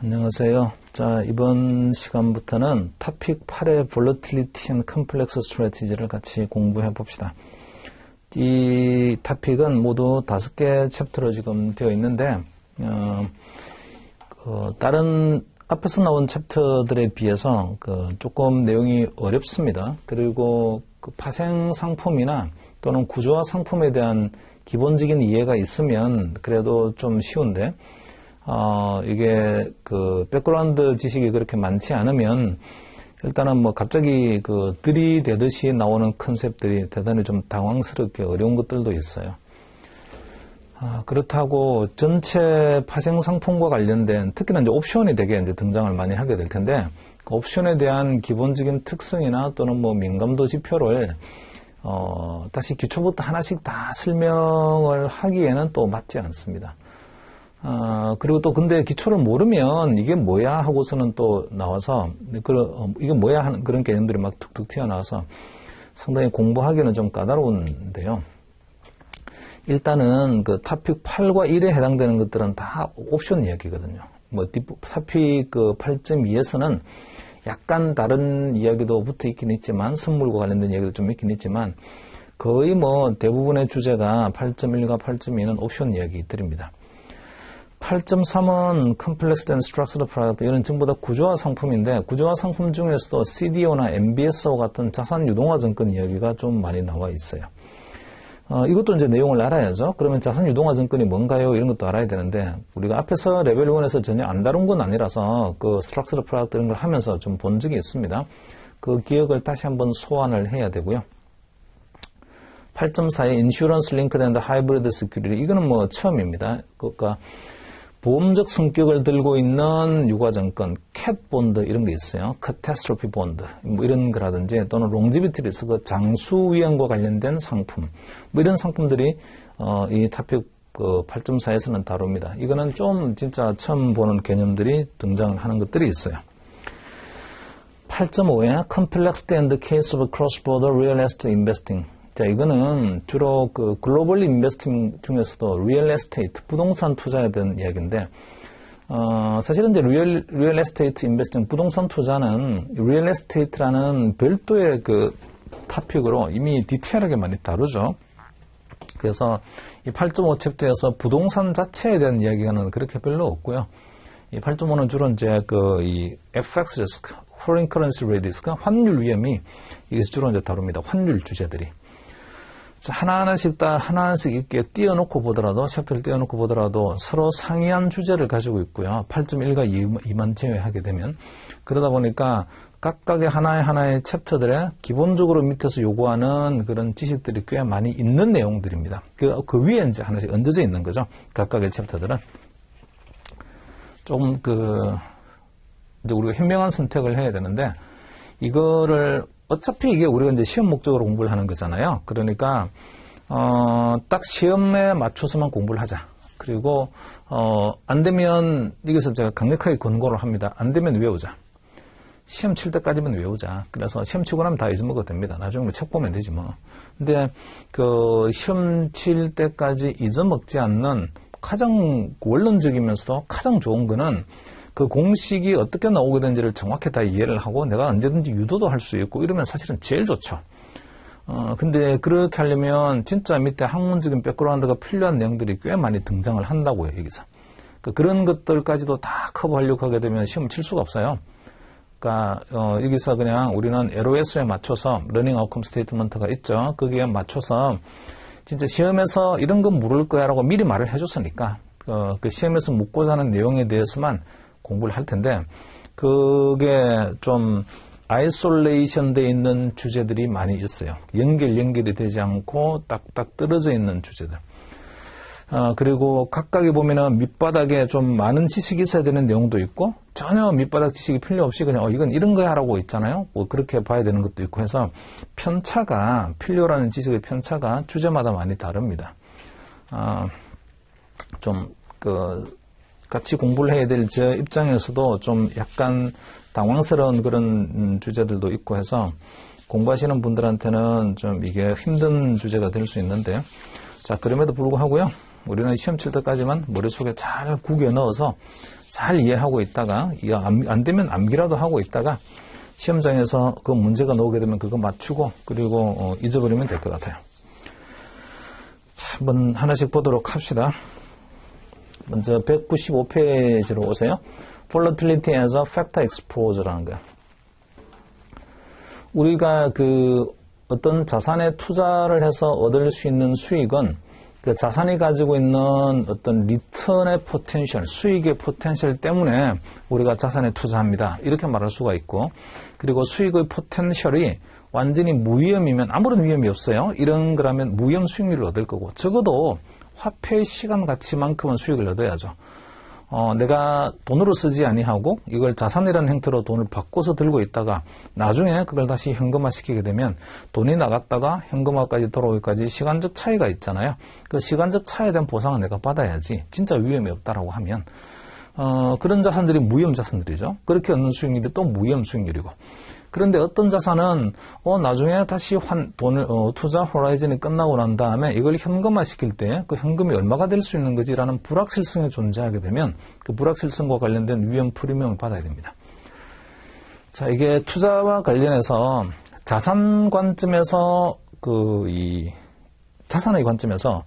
안녕하세요. 자, 이번 시간부터는 토픽 8의 Volatility and Complex Strategy를 같이 공부해 봅시다. 이 토픽은 모두 5개 챕터로 지금 되어 있는데, 다른 앞에서 나온 챕터들에 비해서 조금 내용이 어렵습니다. 그리고 파생 상품이나 또는 구조화 상품에 대한 기본적인 이해가 있으면 그래도 좀 쉬운데, 이게 백그라운드 지식이 그렇게 많지 않으면 일단은 갑자기 들이대듯이 나오는 컨셉들이 대단히 좀 당황스럽게 어려운 것들도 있어요. 그렇다고 전체 파생 상품과 관련된 특히나 이제 옵션이 되게 이제 등장을 많이 하게 될 텐데, 그 옵션에 대한 기본적인 특성이나 또는 민감도 지표를 다시 기초부터 하나씩 다 설명을 하기에는 또 맞지 않습니다. 그리고 또 근데 기초를 모르면 이게 뭐야 하고서는 또 나와서 이게 뭐야 하는 그런 개념들이 막 툭툭 튀어나와서 상당히 공부하기는 좀 까다로운데요. 일단은 토픽 8과 1에 해당되는 것들은 다 옵션 이야기거든요. 토픽 8.2에서는 약간 다른 이야기도 붙어 있긴 있지만, 선물과 관련된 이야기도 좀 있긴 있지만, 거의 대부분의 주제가 8.1과 8.2는 옵션 이야기들입니다. 8.3은 Complex and Structured Product, 이런 전부 다 구조화 상품인데, 구조화 상품 중에서도 CDO나 MBS와 같은 자산 유동화 증권 이야기가 좀 많이 나와 있어요. 이것도 이제 내용을 알아야죠. 그러면 자산 유동화 증권이 뭔가요? 이런 것도 알아야 되는데, 우리가 앞에서 레벨 1에서 전혀 안 다룬 건 아니라서 Structured Product 이런 걸 하면서 좀 본 적이 있습니다. 그 기억을 다시 한번 소환을 해야 되고요. 8.4의 Insurance Linked and Hybrid Security, 이거는 처음입니다. 그러니까 보험적 성격을 들고 있는 유가증권, 캣 본드 이런 게 있어요. 카타스트로피 본드 이런 거라든지, 또는 롱지비티 리스크, 장수 위험과 관련된 상품, 이런 상품들이 이 토픽 8.4에서는 다룹니다. 이거는 좀 진짜 처음 보는 개념들이 등장을 하는 것들이 있어요. 8.5에 Complexity and the Case of Cross-Border Real Estate Investing. 자, 이거는 주로 글로벌 인베스팅 중에서도 리얼 에스테이트, 부동산 투자에 대한 이야기인데, 사실은 이제 리얼 에스테이트 인베스팅, 부동산 투자는 리얼 에스테이트라는 별도의 토픽으로 이미 디테일하게 많이 다루죠. 그래서 이 8.5 챕터에서 부동산 자체에 대한 이야기는 그렇게 별로 없고요. 이 8.5는 주로 이제 이 FX 리스크, Foreign Currency Risk, 환율 위험이 이게 주로 이제 다룹니다. 환율 주제들이. 하나하나씩 이렇게 띄워놓고 보더라도, 챕터를 띄워놓고 보더라도 서로 상이한 주제를 가지고 있고요. 8.1과 2만 제외하게 되면. 그러다 보니까 각각의 하나의 챕터들에 기본적으로 밑에서 요구하는 그런 지식들이 꽤 많이 있는 내용들입니다. 그 위에 이제 하나씩 얹어져 있는 거죠. 각각의 챕터들은. 좀 이제 우리가 현명한 선택을 해야 되는데, 이거를 어차피 이게 우리가 이제 시험 목적으로 공부를 하는 거잖아요. 그러니까, 딱 시험에 맞춰서만 공부를 하자. 그리고, 안 되면, 여기서 제가 강력하게 권고를 합니다. 안 되면 외우자. 시험 칠 때까지만 외우자. 그래서 시험 치고 나면 다 잊어먹어도 됩니다. 나중에 책 보면 되지 뭐. 근데, 시험 칠 때까지 잊어먹지 않는 가장 원론적이면서도 가장 좋은 거는 그 공식이 어떻게 나오게 되는지를 정확히 다 이해를 하고 내가 언제든지 유도도 할 수 있고 이러면 사실은 제일 좋죠. 근데 그렇게 하려면 진짜 밑에 학문적인 백그라운드가 필요한 내용들이 꽤 많이 등장을 한다고요, 여기서. 그런 것들까지도 다 커버하려고 하게 되면 시험 칠 수가 없어요. 그러니까 여기서 그냥 우리는 LOS에 맞춰서 러닝 아웃컴 스테이트먼트가 있죠. 거기에 맞춰서 진짜 시험에서 이런 건 물을 거야 라고 미리 말을 해줬으니까 그 시험에서 묻고자 하는 내용에 대해서만 공부를 할 텐데, 그게 좀 아이솔레이션 되어 있는 주제들이 많이 있어요. 연결이 되지 않고 딱딱 떨어져 있는 주제들. 그리고 각각에 보면은 밑바닥에 좀 많은 지식이 있어야 되는 내용도 있고, 전혀 밑바닥 지식이 필요 없이 그냥 이건 이런 거야 라고 있잖아요. 그렇게 봐야 되는 것도 있고 해서 필요라는 지식의 편차가 주제마다 많이 다릅니다. 같이 공부를 해야 될 제 입장에서도 좀 약간 당황스러운 그런 주제들도 있고 해서 공부하시는 분들한테는 좀 이게 힘든 주제가 될 수 있는데, 자, 그럼에도 불구하고요, 우리는 시험 칠 때까지만 머릿속에 잘 구겨 넣어서 잘 이해하고 있다가 안 되면 암기라도 하고 있다가 시험장에서 그 문제가 나오게 되면 그거 맞추고 그리고 잊어버리면 될 것 같아요. 자, 한번 하나씩 보도록 합시다. 먼저 195페이지로 오세요. Volatility as a Factor Exposure라는 거예요. 우리가 어떤 자산에 투자를 해서 얻을 수 있는 수익은 그 자산이 가지고 있는 어떤 리턴의 포텐셜, 수익의 포텐셜 때문에 우리가 자산에 투자합니다. 이렇게 말할 수가 있고, 그리고 수익의 포텐셜이 완전히 무위험이면 아무런 위험이 없어요. 이런 거라면 무위험 수익률을 얻을 거고, 적어도 화폐의 시간 가치만큼은 수익을 얻어야죠. 내가 돈으로 쓰지 아니하고 이걸 자산이라는 형태로 돈을 바꿔서 들고 있다가 나중에 그걸 다시 현금화시키게 되면 돈이 나갔다가 현금화까지 돌아오기까지 시간적 차이가 있잖아요. 그 시간적 차이에 대한 보상은 내가 받아야지. 진짜 위험이 없다라고 하면 그런 자산들이 무위험 자산들이죠. 그렇게 얻는 수익률이 또 무위험 수익률이고. 그런데 어떤 자산은 나중에 다시 투자 호라이즌이 끝나고 난 다음에 이걸 현금화 시킬 때 그 현금이 얼마가 될 수 있는 거지라는 불확실성이 존재하게 되면 그 불확실성과 관련된 위험 프리미엄을 받아야 됩니다. 자, 이게 투자와 관련해서 자산 관점에서 자산의 관점에서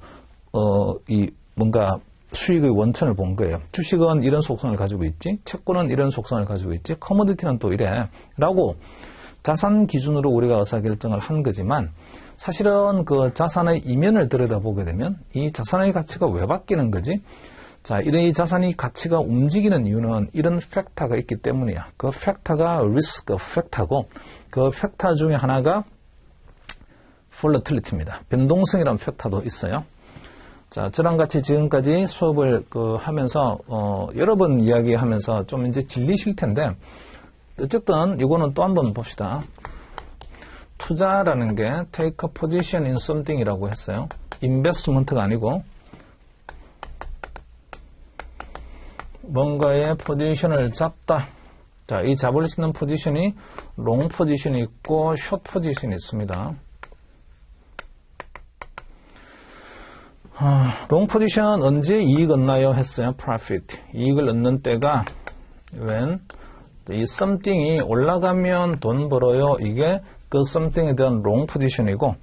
뭔가 수익의 원천을 본 거예요. 주식은 이런 속성을 가지고 있지, 채권은 이런 속성을 가지고 있지, 커머디티는 또 이래 라고 자산 기준으로 우리가 의사결정을 한 거지만 사실은 그 자산의 이면을 들여다보게 되면 이 자산의 가치가 왜 바뀌는 거지? 자, 이 자산이 가치가 움직이는 이유는 이런 팩터가 있기 때문이야. 그 팩터가 리스크 팩터고 그 팩터 중에 하나가 volatility입니다. 변동성이라는 팩터도 있어요. 자, 저랑 같이 지금까지 수업을 하면서 여러 번 이야기하면서 좀 이제 질리실 텐데 어쨌든 이거는 또 한번 봅시다. 투자라는 게 take a position in something이라고 했어요. investment가 아니고 뭔가의 포지션을 잡다. 자, 이 잡을 수 있는 포지션이 롱 포지션이 있고 숏 포지션이 있습니다. 롱 포지션 언제 이익 얻나요? 했어요. profit. 이익을 얻는 때가 when 이 something이 올라가면 돈 벌어요. 이게 그 something에 대한 롱 포지션이고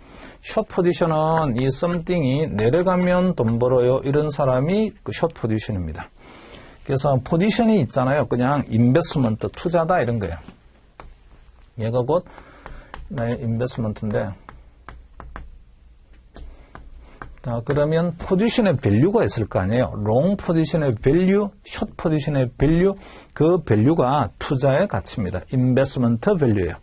숏 포지션은 이 something이 내려가면 돈 벌어요. 이런 사람이 그 숏 포지션입니다. 그래서 포지션이 있잖아요. 그냥 인베스트먼트, 투자다 이런 거예요. 얘가 곧 나의 인베스트먼트인데 자, 그러면 포지션의 밸류가 있을 거 아니에요. 롱 포지션의 밸류, 숏 포지션의 밸류, 그 밸류가 투자의 가치입니다. 인베스트먼트 밸류예요.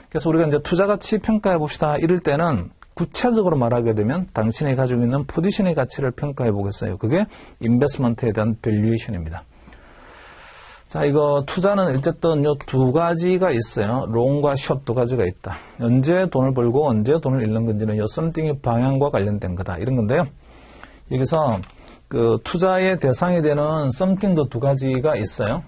그래서 우리가 이제 투자 가치 평가해 봅시다. 이럴 때는 구체적으로 말하게 되면 당신이 가지고 있는 포지션의 가치를 평가해 보겠어요. 그게 인베스트먼트에 대한 밸류에이션입니다. 자, 이거 투자는 어쨌든 요 두 가지가 있어요. 롱과 숏 두 가지가 있다. 언제 돈을 벌고 언제 돈을 잃는 건지는 요 썸띵의 방향과 관련된 거다. 이런 건데요. 여기서 그 투자의 대상이 되는 썸띵도 두 가지가 있어요.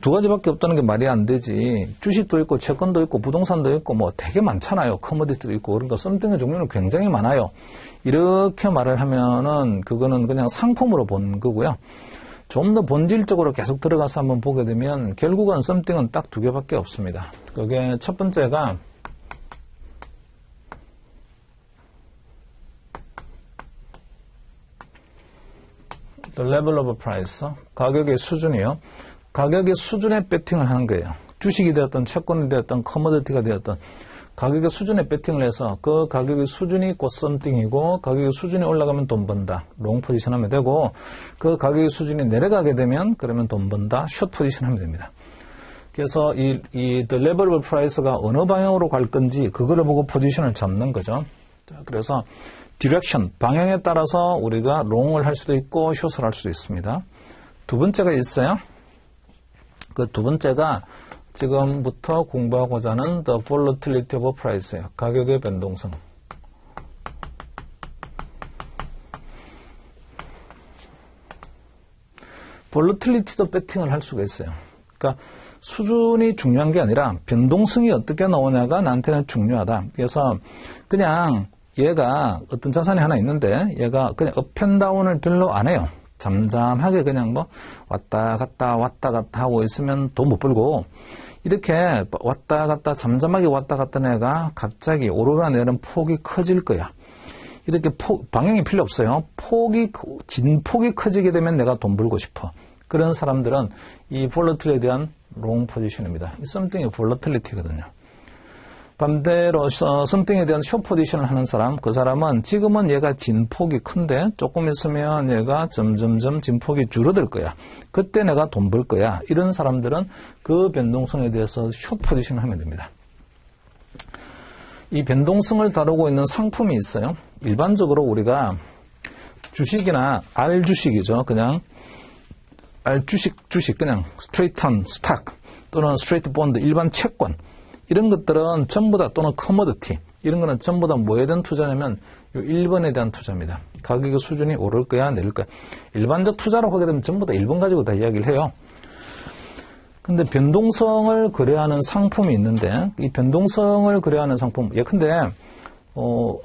두 가지밖에 없다는 게 말이 안 되지. 주식도 있고, 채권도 있고, 부동산도 있고, 뭐 되게 많잖아요. 커머디티도 있고, 그러니까 썸띵의 종류는 굉장히 많아요. 이렇게 말을 하면은 그거는 그냥 상품으로 본 거고요. 좀 더 본질적으로 계속 들어가서 한번 보게 되면 결국은 썸띵은 딱 두 개밖에 없습니다. 그게 첫 번째가 the level of price, 가격의 수준이요. 가격의 수준에 배팅을 하는 거예요. 주식이 되었던 채권이 되었던 커머디티가 되었던 가격의 수준에 배팅을 해서 그 가격의 수준이 곧 썸띵이고 가격의 수준이 올라가면 돈 번다. 롱 포지션 하면 되고 그 가격의 수준이 내려가게 되면 그러면 돈 번다. 숏 포지션 하면 됩니다. 그래서 the level of price가 어느 방향으로 갈 건지 그거를 보고 포지션을 잡는 거죠. 자, 그래서 디렉션, 방향에 따라서 우리가 롱을 할 수도 있고 숏을 할 수도 있습니다. 두 번째가 있어요. 그 두 번째가 지금부터 공부하고자 하는 the volatility of price예요. 가격의 변동성. volatility도 배팅을 할 수가 있어요. 그러니까 수준이 중요한 게 아니라 변동성이 어떻게 나오냐가 나한테는 중요하다. 그래서 그냥 얘가 어떤 자산이 하나 있는데 얘가 그냥 업앤다운을 별로 안 해요. 잠잠하게 그냥 뭐 왔다 갔다 하고 있으면 돈 못 벌고, 이렇게 왔다 갔다 잠잠하게 왔다 갔다 애가 갑자기 오르락내리락 폭이 커질 거야. 이렇게 방향이 필요 없어요. 진폭이 커지게 되면 내가 돈 벌고 싶어. 그런 사람들은 이 볼러틸에 대한 롱 포지션입니다. 이 something의 볼러틸리티거든요. 반대로 something에 대한 숏 포지션을 하는 사람, 그 사람은 지금은 얘가 진폭이 큰데 조금 있으면 얘가 점점점 진폭이 줄어들 거야. 그때 내가 돈 벌 거야. 이런 사람들은 그 변동성에 대해서 숏 포지션을 하면 됩니다. 이 변동성을 다루고 있는 상품이 있어요. 일반적으로 우리가 주식이나 R 주식이죠. 그냥 R 주식 그냥 스트레이트 온 스탁 또는 스트레이트 본드 일반 채권, 이런 것들은 전부 다, 또는 커머디티, 이런 거는 전부 다 뭐에 대한 투자냐면 요 1번에 대한 투자입니다. 가격의 수준이 오를 거야 내릴 거야. 일반적 투자로 하게 되면 전부 다 1번 가지고 다 이야기를 해요. 근데 변동성을 거래하는 상품이 있는데, 이 변동성을 거래하는 상품, 예컨대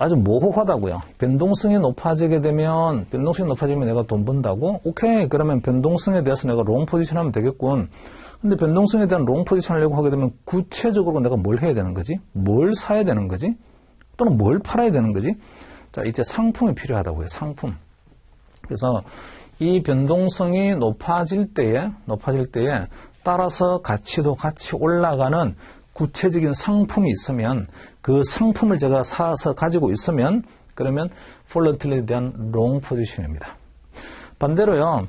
아주 모호하다고요. 변동성이 높아지면 내가 돈 번다고? 오케이, 그러면 변동성에 대해서 내가 롱 포지션 하면 되겠군. 근데 변동성에 대한 롱 포지션을 하려고 하게 되면 구체적으로 내가 뭘 해야 되는 거지? 뭘 사야 되는 거지? 또는 뭘 팔아야 되는 거지? 자, 이제 상품이 필요하다고요. 상품. 그래서 이 변동성이 높아질 때에 따라서 가치도 같이 올라가는 구체적인 상품이 있으면, 그 상품을 제가 사서 가지고 있으면, 그러면 볼러틸리티에 대한 롱 포지션입니다. 반대로요.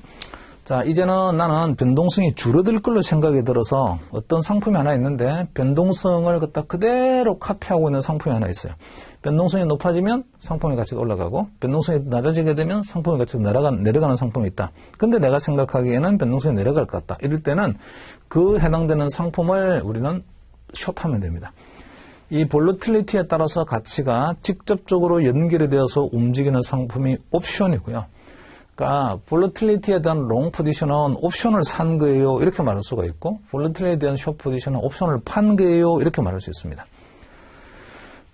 자, 이제는 나는 변동성이 줄어들 걸로 생각이 들어서 어떤 상품이 하나 있는데 변동성을 갖다 그대로 카피하고 있는 상품이 하나 있어요. 변동성이 높아지면 상품의 가치가 올라가고, 변동성이 낮아지게 되면 상품의 가치가 내려가는 상품이 있다. 근데 내가 생각하기에는 변동성이 내려갈 것 같다. 이럴 때는 그 해당되는 상품을 우리는 숏하면 됩니다. 이 볼러틸리티에 따라서 가치가 직접적으로 연결이 되어서 움직이는 상품이 옵션이고요. 그러니까 볼러틸리티에 대한 롱 포지션은 옵션을 산 거예요, 이렇게 말할 수가 있고, 볼러틸리티에 대한 숏 포지션은 옵션을 판 거예요, 이렇게 말할 수 있습니다.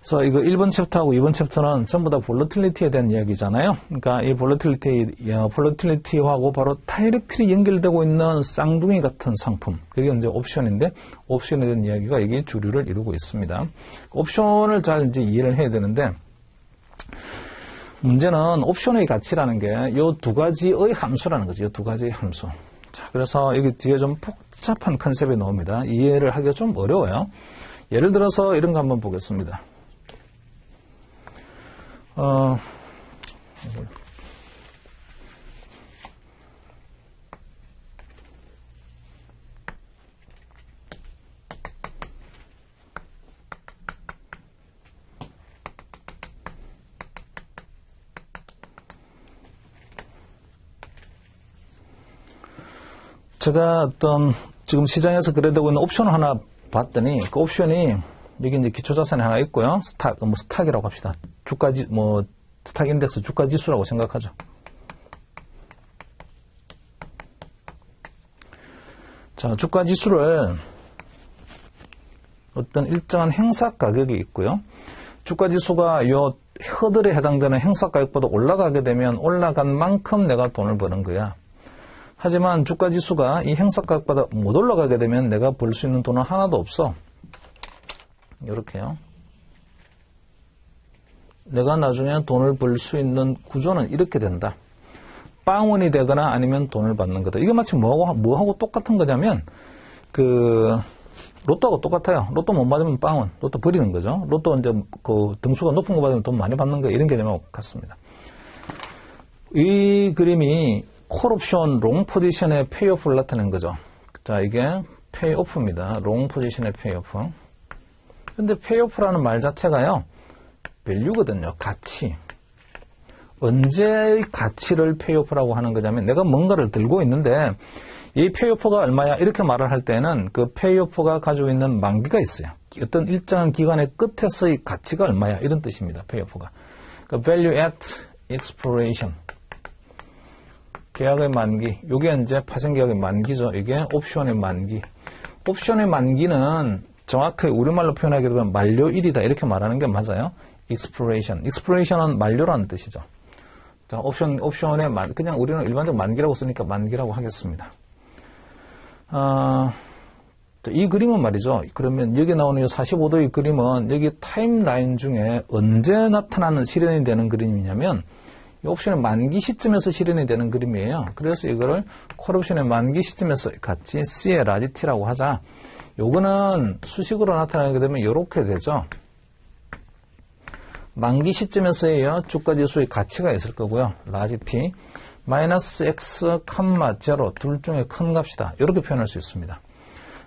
그래서 이거 1번 챕터하고 2번 챕터는 전부 다 볼러틸리티에 대한 이야기잖아요. 그러니까 이 볼러틸리티하고 바로 다이렉트리 연결되고 있는 쌍둥이 같은 상품, 그게 이제 옵션인데, 옵션에 대한 이야기가 이게 주류를 이루고 있습니다. 옵션을 잘 이제 이해를 해야 되는데, 문제는 옵션의 가치라는 게 요 두 가지의 함수라는 거죠. 요 두 가지의 함수. 자, 그래서 여기 뒤에 좀 복잡한 컨셉이 나옵니다. 이해를 하기가 좀 어려워요. 예를 들어서 이런 거 한번 보겠습니다. 제가 지금 시장에서 거래되고 있는 옵션을 하나 봤더니, 그 옵션이 여기 이제 기초자산이 하나 있고요. 스탁이라고 합시다. 스탁 인덱스 주가 지수라고 생각하죠. 자, 주가 지수를 어떤 일정한 행사 가격이 있고요. 주가 지수가 요 허들에 해당되는 행사 가격보다 올라가게 되면 올라간 만큼 내가 돈을 버는 거야. 하지만 주가 지수가 이 행사 가격보다 못 올라가게 되면 내가 벌 수 있는 돈은 하나도 없어. 이렇게요. 내가 나중에 돈을 벌 수 있는 구조는 이렇게 된다. 빵원이 되거나 아니면 돈을 받는 거다. 이게 마치 뭐하고 똑같은 거냐면, 로또하고 똑같아요. 로또 못 받으면 빵원, 로또 버리는 거죠. 로또 이제 등수가 높은 거 받으면 돈 많이 받는 거, 이런 개념하고 같습니다. 이 그림이 콜옵션 롱 포지션의 페이오프를 나타낸 거죠. 자, 이게 페이오프입니다. 롱 포지션의 페이오프. 근데 페이오프라는 말 자체가요, 밸류거든요. 가치. 언제의 가치를 페이오프라고 하는 거냐면, 내가 뭔가를 들고 있는데 이 페이오프가 얼마야? 이렇게 말을 할 때는 그 페이오프가 가지고 있는 만기가 있어요. 어떤 일정한 기간의 끝에서의 가치가 얼마야? 이런 뜻입니다. 페이오프가. 그러니까 value at expiration. 계약의 만기. 이게 이제 파생계약의 만기죠. 이게 옵션의 만기. 옵션의 만기는 정확하게 우리말로 표현하게 되면 만료일이다, 이렇게 말하는 게 맞아요. exploration은 만료라는 뜻이죠. 자, 옵션의 그냥 우리는 일반적으로 만기라고 쓰니까 만기라고 하겠습니다. 이 그림은 말이죠. 그러면 여기 나오는 이 45도의 그림은 여기 타임라인 중에 언제 나타나는 실현이 되는 그림이냐면 이 옵션의 만기 시점에서 실현이 되는 그림이에요. 그래서 이거를 콜옵션의 만기 시점에서 같이 C의 라지 T라고 하자. 요거는 수식으로 나타나게 되면 이렇게 되죠. 만기 시점에서의 주가지수의 가치가 있을 거고요. 라지 T, 마이너스 X, 0 둘 중에 큰 값이다. 이렇게 표현할 수 있습니다.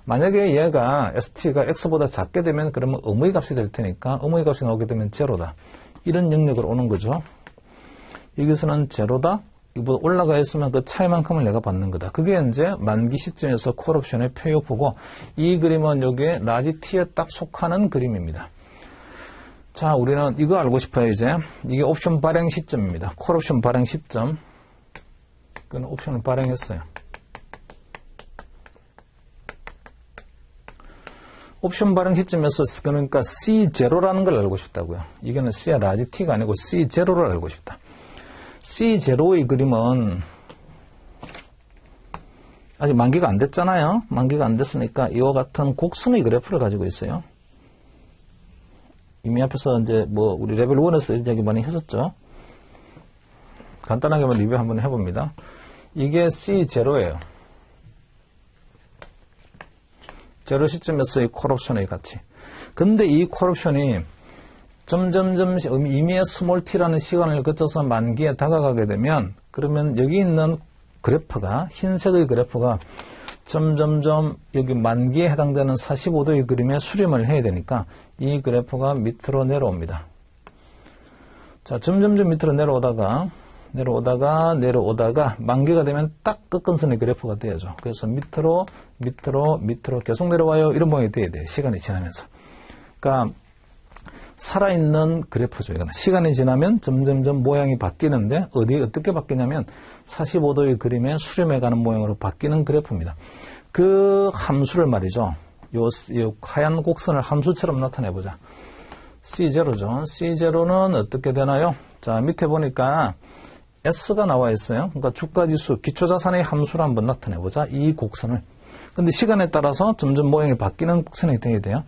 만약에 얘가 ST가 X보다 작게 되면 그러면 음의 값이 될 테니까 음의 값이 나오게 되면 제로다. 이런 영역으로 오는 거죠. 여기서는 제로다. 이보다 올라가 있으면 그 차이만큼을 내가 받는 거다. 그게 이제 만기 시점에서 콜옵션의 페이오프고 이 그림은 여기에 라지 T에 딱 속하는 그림입니다. 자, 우리는 이거 알고 싶어요, 이제. 이게 옵션 발행 시점입니다. 콜옵션 발행 시점. 그건 옵션을 발행했어요. 옵션 발행 시점에서 그러니까 C0라는 걸 알고 싶다고요. 이거는 C의 라지 T가 아니고 C0를 알고 싶다. C0의 그림은 아직 만기가 안 됐잖아요. 만기가 안 됐으니까 이와 같은 곡선의 그래프를 가지고 있어요. 이미 앞에서 이제 우리 레벨 1에서 이런 얘기 많이 했었죠. 간단하게만 리뷰 한번 해봅니다. 이게 C0예요. 제로 시점에서의 콜옵션의 가치. 근데 이 콜옵션이 점점점 의미의 스몰 t라는 시간을 거쳐서 만기에 다가가게 되면 그러면 여기 있는 그래프가 흰색의 그래프가 점점점 여기 만기에 해당되는 45도의 그림에 수렴을 해야 되니까 이 그래프가 밑으로 내려옵니다. 자, 점점점 밑으로 내려오다가 만기가 되면 딱 끝근선의 그래프가 되어죠. 그래서 밑으로 계속 내려와요. 이런 모양이 돼야 돼요. 시간이 지나면서. 그러니까 살아있는 그래프죠. 이거는 시간이 지나면 점점점 모양이 바뀌는데 어떻게 바뀌냐면 45도의 그림에 수렴해가는 모양으로 바뀌는 그래프입니다. 그 함수를 말이죠. 요 하얀 곡선을 함수처럼 나타내보자. C0죠. C0는 어떻게 되나요? 자, 밑에 보니까 S가 나와 있어요. 그러니까 주가지수, 기초자산의 함수를 한번 나타내보자. 이 곡선을. 근데 시간에 따라서 점점 모양이 바뀌는 곡선이 돼야 돼요.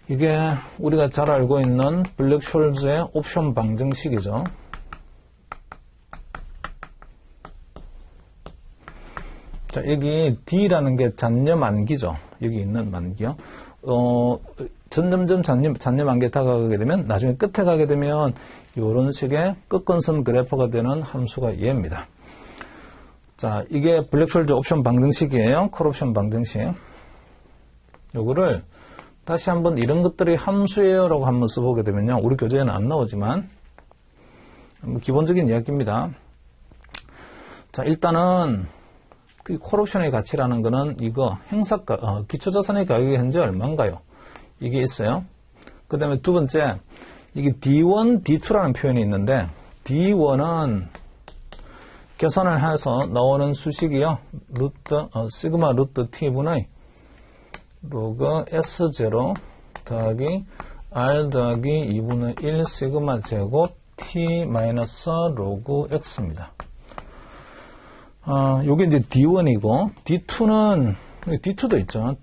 이게 우리가 잘 알고 있는 블랙숄즈의 옵션 방정식이죠. 자, 여기 D라는 게 잔여 만기죠. 여기 있는 만기요. 점점점 잔여 만기에 다가가게 되면 나중에 끝에 가게 되면 이런 식의 끝근선 그래프가 되는 함수가 얘입니다. 자, 이게 블랙숄즈 옵션 방정식이에요. 콜옵션 방정식. 요거를 다시 한번 이런 것들이 함수예요 라고 한번 써보게 되면요. 우리 교재에는 안 나오지만 기본적인 이야기입니다. 자, 일단은 그 콜옵션의 가치라는 거는 이거 기초자산의 가격이 현재 얼마인가요? 이게 있어요. 그 다음에 두 번째, 이게 D1, D2라는 표현이 있는데 D1은 계산을 해서 나오는 수식이요. 시그마 루트 T분의 로그 S0 더하기 R 더하기 2분의 1 시그마 제곱 T 마이너스 로그 X입니다. 요게 이제 D1이고, D2는, D2도 있죠.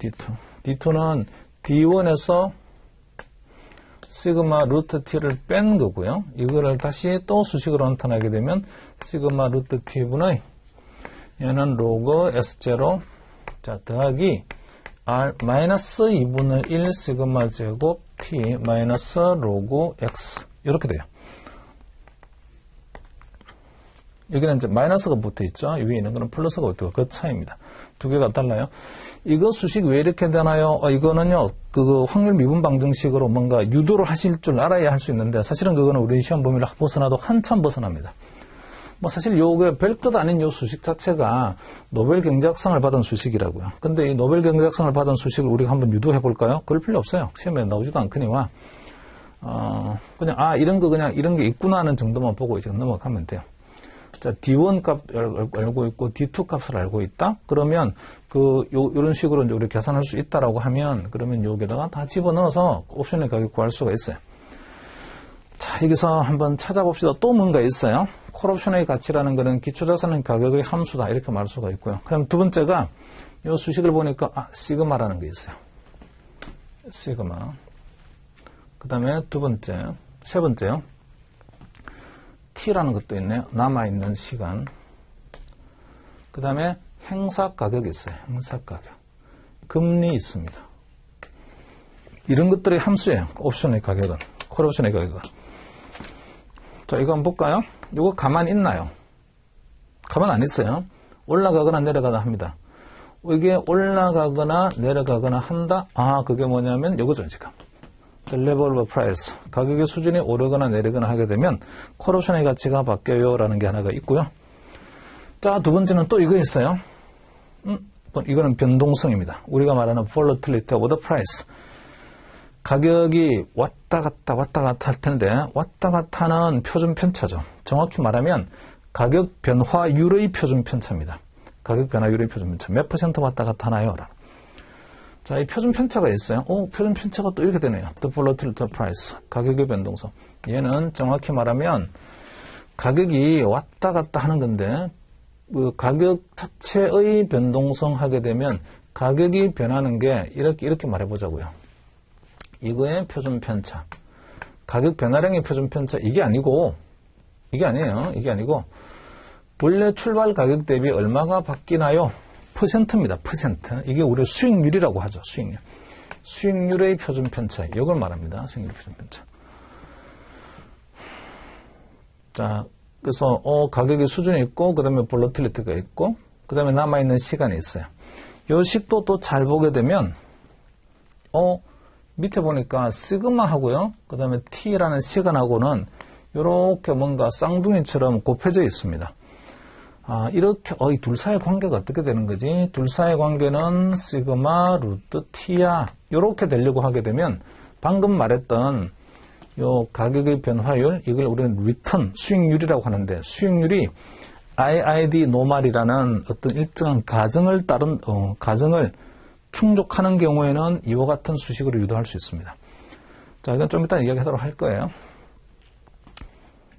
D2는 D1에서 시그마 루트 T를 뺀 거고요. 이거를 다시 또 수식으로 나타나게 되면 시그마 루트 T분의 얘는 로그 S0 자, 더하기 R 마이너스 2분의 1 시그마 제곱 T 마이너스 로그 X 이렇게 돼요. 여기는 이제 마이너스가 붙어 있죠. 위에 있는 거는 플러스가 붙어 있고 그 차이입니다. 두 개가 달라요. 이거 수식 왜 이렇게 되나요? 이거는요, 그 확률 미분 방정식으로 뭔가 유도를 하실 줄 알아야 할 수 있는데 사실은 그거는 우리 시험 범위를 벗어나도 한참 벗어납니다. 사실 요게 별것 아닌 요 수식 자체가 노벨 경제학상을 받은 수식이라고요. 근데 이 노벨 경제학상을 받은 수식을 우리가 한번 유도해 볼까요? 그럴 필요 없어요. 시험에 나오지도 않거니와, 그냥, 이런 게 있구나 하는 정도만 보고 이제 넘어가면 돼요. 자, D1 값 알고 있고 D2 값을 알고 있다? 그러면 요런 식으로 이제 우리 계산할 수 있다라고 하면 그러면 여기다가 다 집어넣어서 옵션의 가격 구할 수가 있어요. 자, 여기서 한번 찾아봅시다. 또 뭔가 있어요. 콜옵션의 가치라는 것은 기초자산의 가격의 함수다. 이렇게 말할 수가 있고요. 그럼 두 번째가 이 수식을 보니까 시그마라는 게 있어요. 시그마. 그 다음에 세 번째요. T라는 것도 있네요. 남아있는 시간. 그 다음에 행사 가격이 있어요. 행사 가격. 금리 있습니다. 이런 것들의 함수예요. 옵션의 가격은. 콜옵션의 가격은. 자, 이거 한번 볼까요? 이거 가만히 있나요? 가만 안 있어요. 올라가거나 내려가거나 합니다. 이게 올라가거나 내려가거나 한다? 그게 뭐냐면 이거죠, 지금. The level of price. 가격의 수준이 오르거나 내리거나 하게 되면 콜옵션의 가치가 바뀌어요 라는 게 하나가 있고요. 자, 두 번째는 또 이거 있어요. 이거는 변동성입니다. 우리가 말하는 volatility of the price. 가격이 왔다 갔다 할 텐데 왔다 갔다 하는 표준 편차죠. 정확히 말하면 가격 변화율의 표준 편차입니다. 가격 변화율의 표준 편차. 몇 % 왔다 갔다 하나요? 자, 이 표준 편차가 있어요. 표준 편차가 또 이렇게 되네요. The volatility of price. 가격의 변동성. 얘는 정확히 말하면 가격이 왔다 갔다 하는 건데 그 가격 자체의 변동성 하게 되면 가격이 변하는 게 이렇게 말해보자고요. 이거의 표준 편차. 가격 변화량의 표준 편차. 이게 아니에요. 이게 아니고 원래 출발 가격 대비 얼마가 바뀌나요? 퍼센트입니다. 퍼센트. 이게 우리 수익률이라고 하죠. 수익률. 수익률의 표준 편차. 이걸 말합니다. 수익률 표준 편차. 자, 그래서 가격의 수준이 있고 그 다음에 볼러틸리티가 있고 그 다음에 남아있는 시간이 있어요. 이 식도 또 잘 보게 되면 밑에 보니까 시그마하고요. 그 다음에 T라는 시간하고는 이렇게 뭔가 쌍둥이처럼 곱해져 있습니다. 이렇게 이 둘 사이의 관계가 어떻게 되는 거지? 둘 사이의 관계는 시그마 루트 T야. 이렇게 되려고 하게 되면 방금 말했던 요 가격의 변화율, 이걸 우리는 리턴, 수익률이라고 하는데 수익률이 IID 노말이라는 어떤 일정한 가정을 충족하는 경우에는 이와 같은 수식으로 유도할 수 있습니다. 자, 이건 좀 이따 이야기하도록 할 거예요.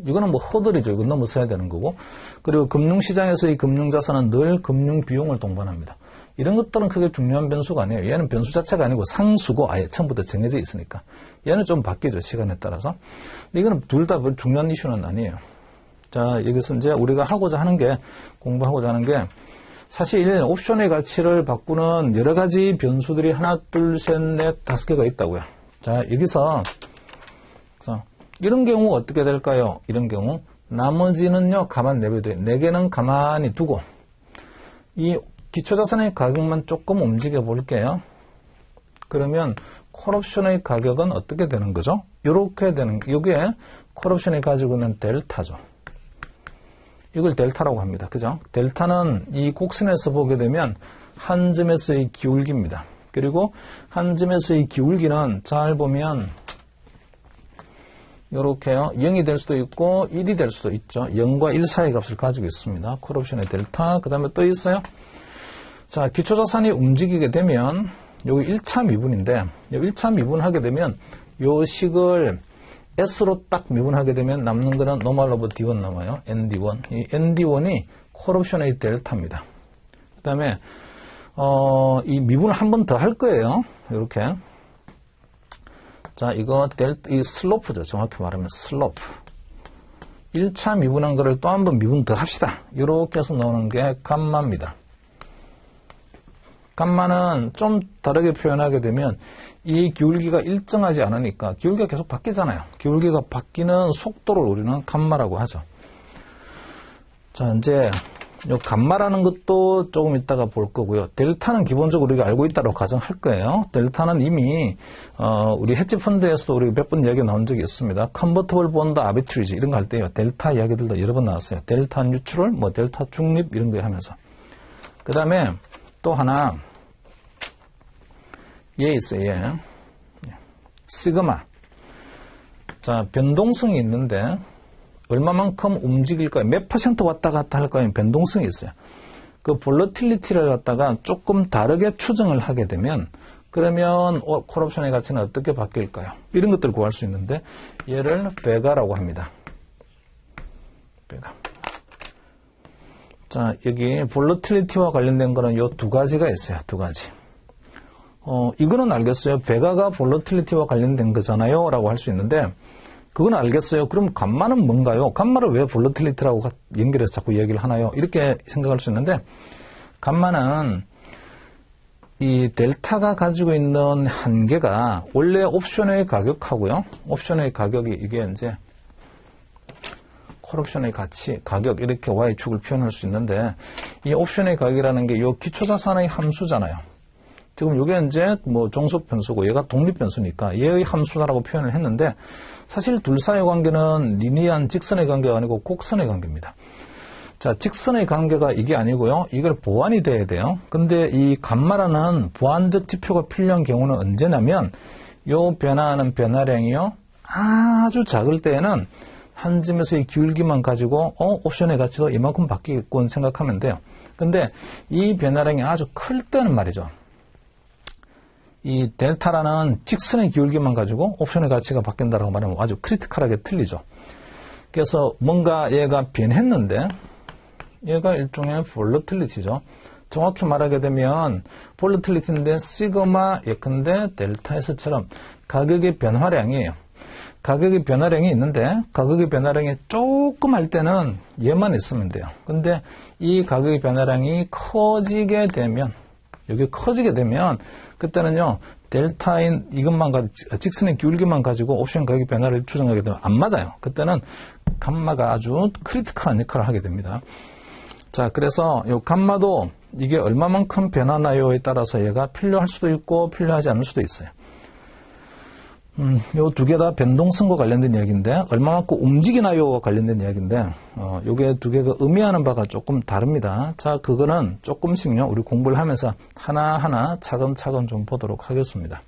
이거는 뭐 허들이죠. 이건 넘어서야 되는 거고. 그리고 금융시장에서의 금융자산은 늘 금융비용을 동반합니다. 이런 것들은 크게 중요한 변수가 아니에요. 얘는 변수 자체가 아니고 상수고 아예 처음부터 정해져 있으니까. 얘는 좀 바뀌죠. 시간에 따라서. 이거는 둘 다 중요한 이슈는 아니에요. 자, 여기서 이제 우리가 공부하고자 하는 게 사실 옵션의 가치를 바꾸는 여러 가지 변수들이 하나, 둘, 셋, 넷, 5개가 있다고요. 자, 여기서 이런 경우 어떻게 될까요? 이런 경우 나머지는요 가만 내버려둬요. 4개는 가만히 두고 이 기초자산의 가격만 조금 움직여 볼게요. 그러면 콜옵션의 가격은 어떻게 되는 거죠? 이렇게 되는, 이게 콜옵션이 가지고 있는 델타죠. 이걸 델타라고 합니다. 그죠? 델타는 이 곡선에서 보게 되면 한 점에서의 기울기입니다. 그리고 한 점에서의 기울기는 잘 보면 이렇게요. 0이 될 수도 있고 1이 될 수도 있죠. 0과 1 사이 값을 가지고 있습니다. 콜옵션의 델타. 그 다음에 또 있어요. 자, 기초자산이 움직이게 되면 여기 1차 미분인데 여기 1차 미분하게 되면 요 식을 S로 딱 미분하게 되면 남는 거는 노멀 오브 D1 남아요. ND1. 이 ND1이 콜옵션의 델타입니다. 그 다음에 이 미분을 한 번 더 할 거예요. 이렇게. 자, 이거 이 슬로프죠. 정확히 말하면 슬로프. 1차 미분한 거를 또 한 번 미분 더 합시다. 이렇게 해서 나오는 게 감마입니다. 감마는 좀 다르게 표현하게 되면 이 기울기가 일정하지 않으니까 기울기가 계속 바뀌잖아요. 기울기가 바뀌는 속도를 우리는 감마라고 하죠. 자, 이제 이 감마라는 것도 조금 이따가 볼 거고요. 델타는 기본적으로 우리가 알고 있다고 가정할 거예요. 델타는 이미 우리 헤지펀드에서도 우리가 몇 번 이야기 나온 적이 있습니다. 컨버터블 본드 아비트리지 이런 거 할 때요. 델타 이야기들도 여러 번 나왔어요. 델타 뉴트럴, 델타 중립 이런 거 하면서. 그 다음에 또 하나 얘 있어요. 얘. 시그마. 자, 변동성이 있는데 얼마만큼 움직일까요? 몇 % 왔다 갔다 할까요? 변동성이 있어요. 그 볼러틸리티를 갖다가 조금 다르게 추정을 하게 되면 그러면 콜옵션의 가치는 어떻게 바뀔까요? 이런 것들을 구할 수 있는데 얘를 베가라고 합니다. 베가. 자, 여기 볼러틸리티와 관련된 거는 요 두 가지가 있어요. 두 가지. 이거는 알겠어요. 베가가 볼러틸리티와 관련된 거잖아요. 라고 할 수 있는데 그건 알겠어요. 그럼 감마는 뭔가요? 감마를 왜 볼러틸리티라고 연결해서 자꾸 얘기를 하나요? 이렇게 생각할 수 있는데 감마는 이 델타가 가지고 있는 한계가 원래 옵션의 가격하고요. 옵션의 가격이 이게 이제 콜옵션의 가치, 가격 이렇게 Y축을 표현할 수 있는데 이 옵션의 가격이라는 게 이 기초자산의 함수잖아요. 지금 이게 이제 뭐 종속 변수고 얘가 독립 변수니까 얘의 함수다라고 표현을 했는데 사실 둘 사이의 관계는 리니어한 직선의 관계가 아니고 곡선의 관계입니다. 자, 직선의 관계가 이게 아니고요. 이걸 보완이 돼야 돼요. 근데 이 감마라는 보완적 지표가 필요한 경우는 언제냐면 요 변화하는 변화량이요. 아주 작을 때에는 한 점에서의 기울기만 가지고 옵션의 가치도 이만큼 바뀌겠군 생각하면 돼요. 근데 이 변화량이 아주 클 때는 말이죠. 이 델타라는 직선의 기울기만 가지고 옵션의 가치가 바뀐다라고 말하면 아주 크리티컬하게 틀리죠. 그래서 뭔가 얘가 변했는데 얘가 일종의 볼러틸리티죠. 정확히 말하게 되면 볼러틸리티인데 시그마 예컨대 델타에서처럼 가격의 변화량이에요. 가격의 변화량이 있는데 가격의 변화량이 조금 할 때는 얘만 있으면 돼요. 근데 이 가격의 변화량이 커지게 되면 여기 커지게 되면 그때는요 델타인 이것만 가지고 직선의 기울기만 가지고 옵션 가격 변화를 추정하게 되면 안 맞아요. 그때는 감마가 아주 크리티컬한 역할을 하게 됩니다. 자, 그래서 이 감마도 이게 얼마만큼 변하나요에 따라서 얘가 필요할 수도 있고 필요하지 않을 수도 있어요. 요 두 개 다 변동성과 관련된 이야기인데 얼마만큼 움직이나요와 관련된 이야기인데 요게 두 개가 의미하는 바가 조금 다릅니다. 자, 그거는 조금씩요 우리 공부를 하면서 하나하나 차근차근 좀 보도록 하겠습니다.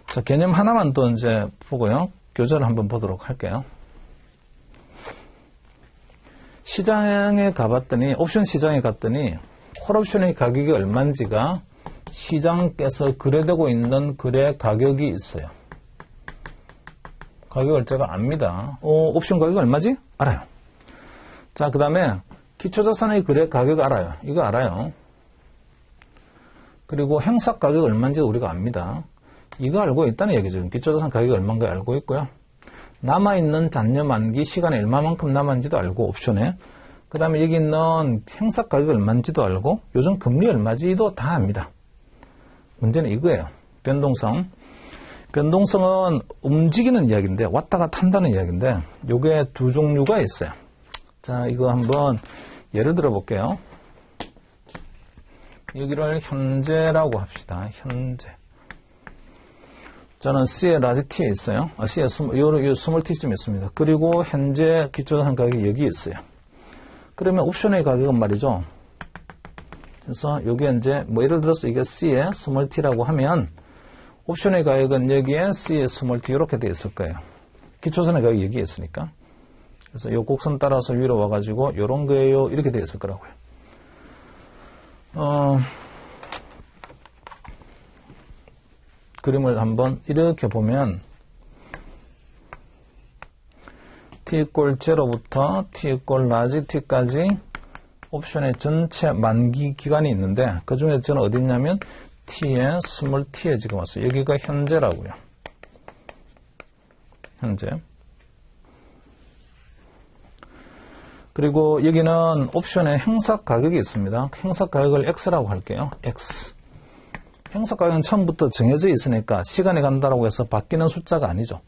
자, 개념 하나만 또 이제 보고요 교재를 한번 보도록 할게요. 시장에 가봤더니 옵션 시장에 갔더니 콜옵션의 가격이 얼마인지가 시장께서 거래되고 있는 거래 가격이 있어요. 가격을 제가 압니다. 옵션 가격이 얼마지? 알아요. 자, 그 다음에 기초자산의 거래 가격 알아요. 이거 알아요. 그리고 행사 가격 얼마인지 우리가 압니다. 이거 알고 있다는 얘기죠. 기초자산 가격이 얼마인가 알고 있고요. 남아있는 잔여 만기 시간이 얼마만큼 남았는지도 알고 옵션에 그 다음에 여기 있는 행사 가격이 얼마인지도 알고 요즘 금리 얼마지도 다 압니다. 문제는 이거예요. 변동성. 변동성은 움직이는 이야기인데 왔다 갔다 한다는 이야기인데 요게 두 종류가 있어요. 자, 이거 한번 예를 들어 볼게요. 여기를 현재라고 합시다. 현재. 저는 C에 라지 T에 있어요. C에 스몰 T쯤 있습니다. 그리고 현재 기초자산 가격이 여기 있어요. 그러면 옵션의 가격은 말이죠. 그래서 여기에 이제 뭐 예를 들어서 이게 C에 스몰 T라고 하면 옵션의 가격은 여기에 C에 스몰 T 이렇게 되어 있을 거예요. 기초자산의 가격이 여기에 있으니까. 그래서 이 곡선 따라서 위로 와가지고 이런 거예요. 이렇게 되어 있을 거라고요. 그림을 한번 이렇게 보면 t equal 0부터 t equal 라지 t까지 옵션의 전체 만기 기간이 있는데 그 중에 저는 어디 있냐면 t에 스몰 t에 지금 왔어요. 여기가 현재라고요. 현재. 그리고 여기는 옵션의 행사 가격이 있습니다. 행사 가격을 x라고 할게요. x. 행사 가격은 처음부터 정해져 있으니까 시간이 간다고 해서 바뀌는 숫자가 아니죠.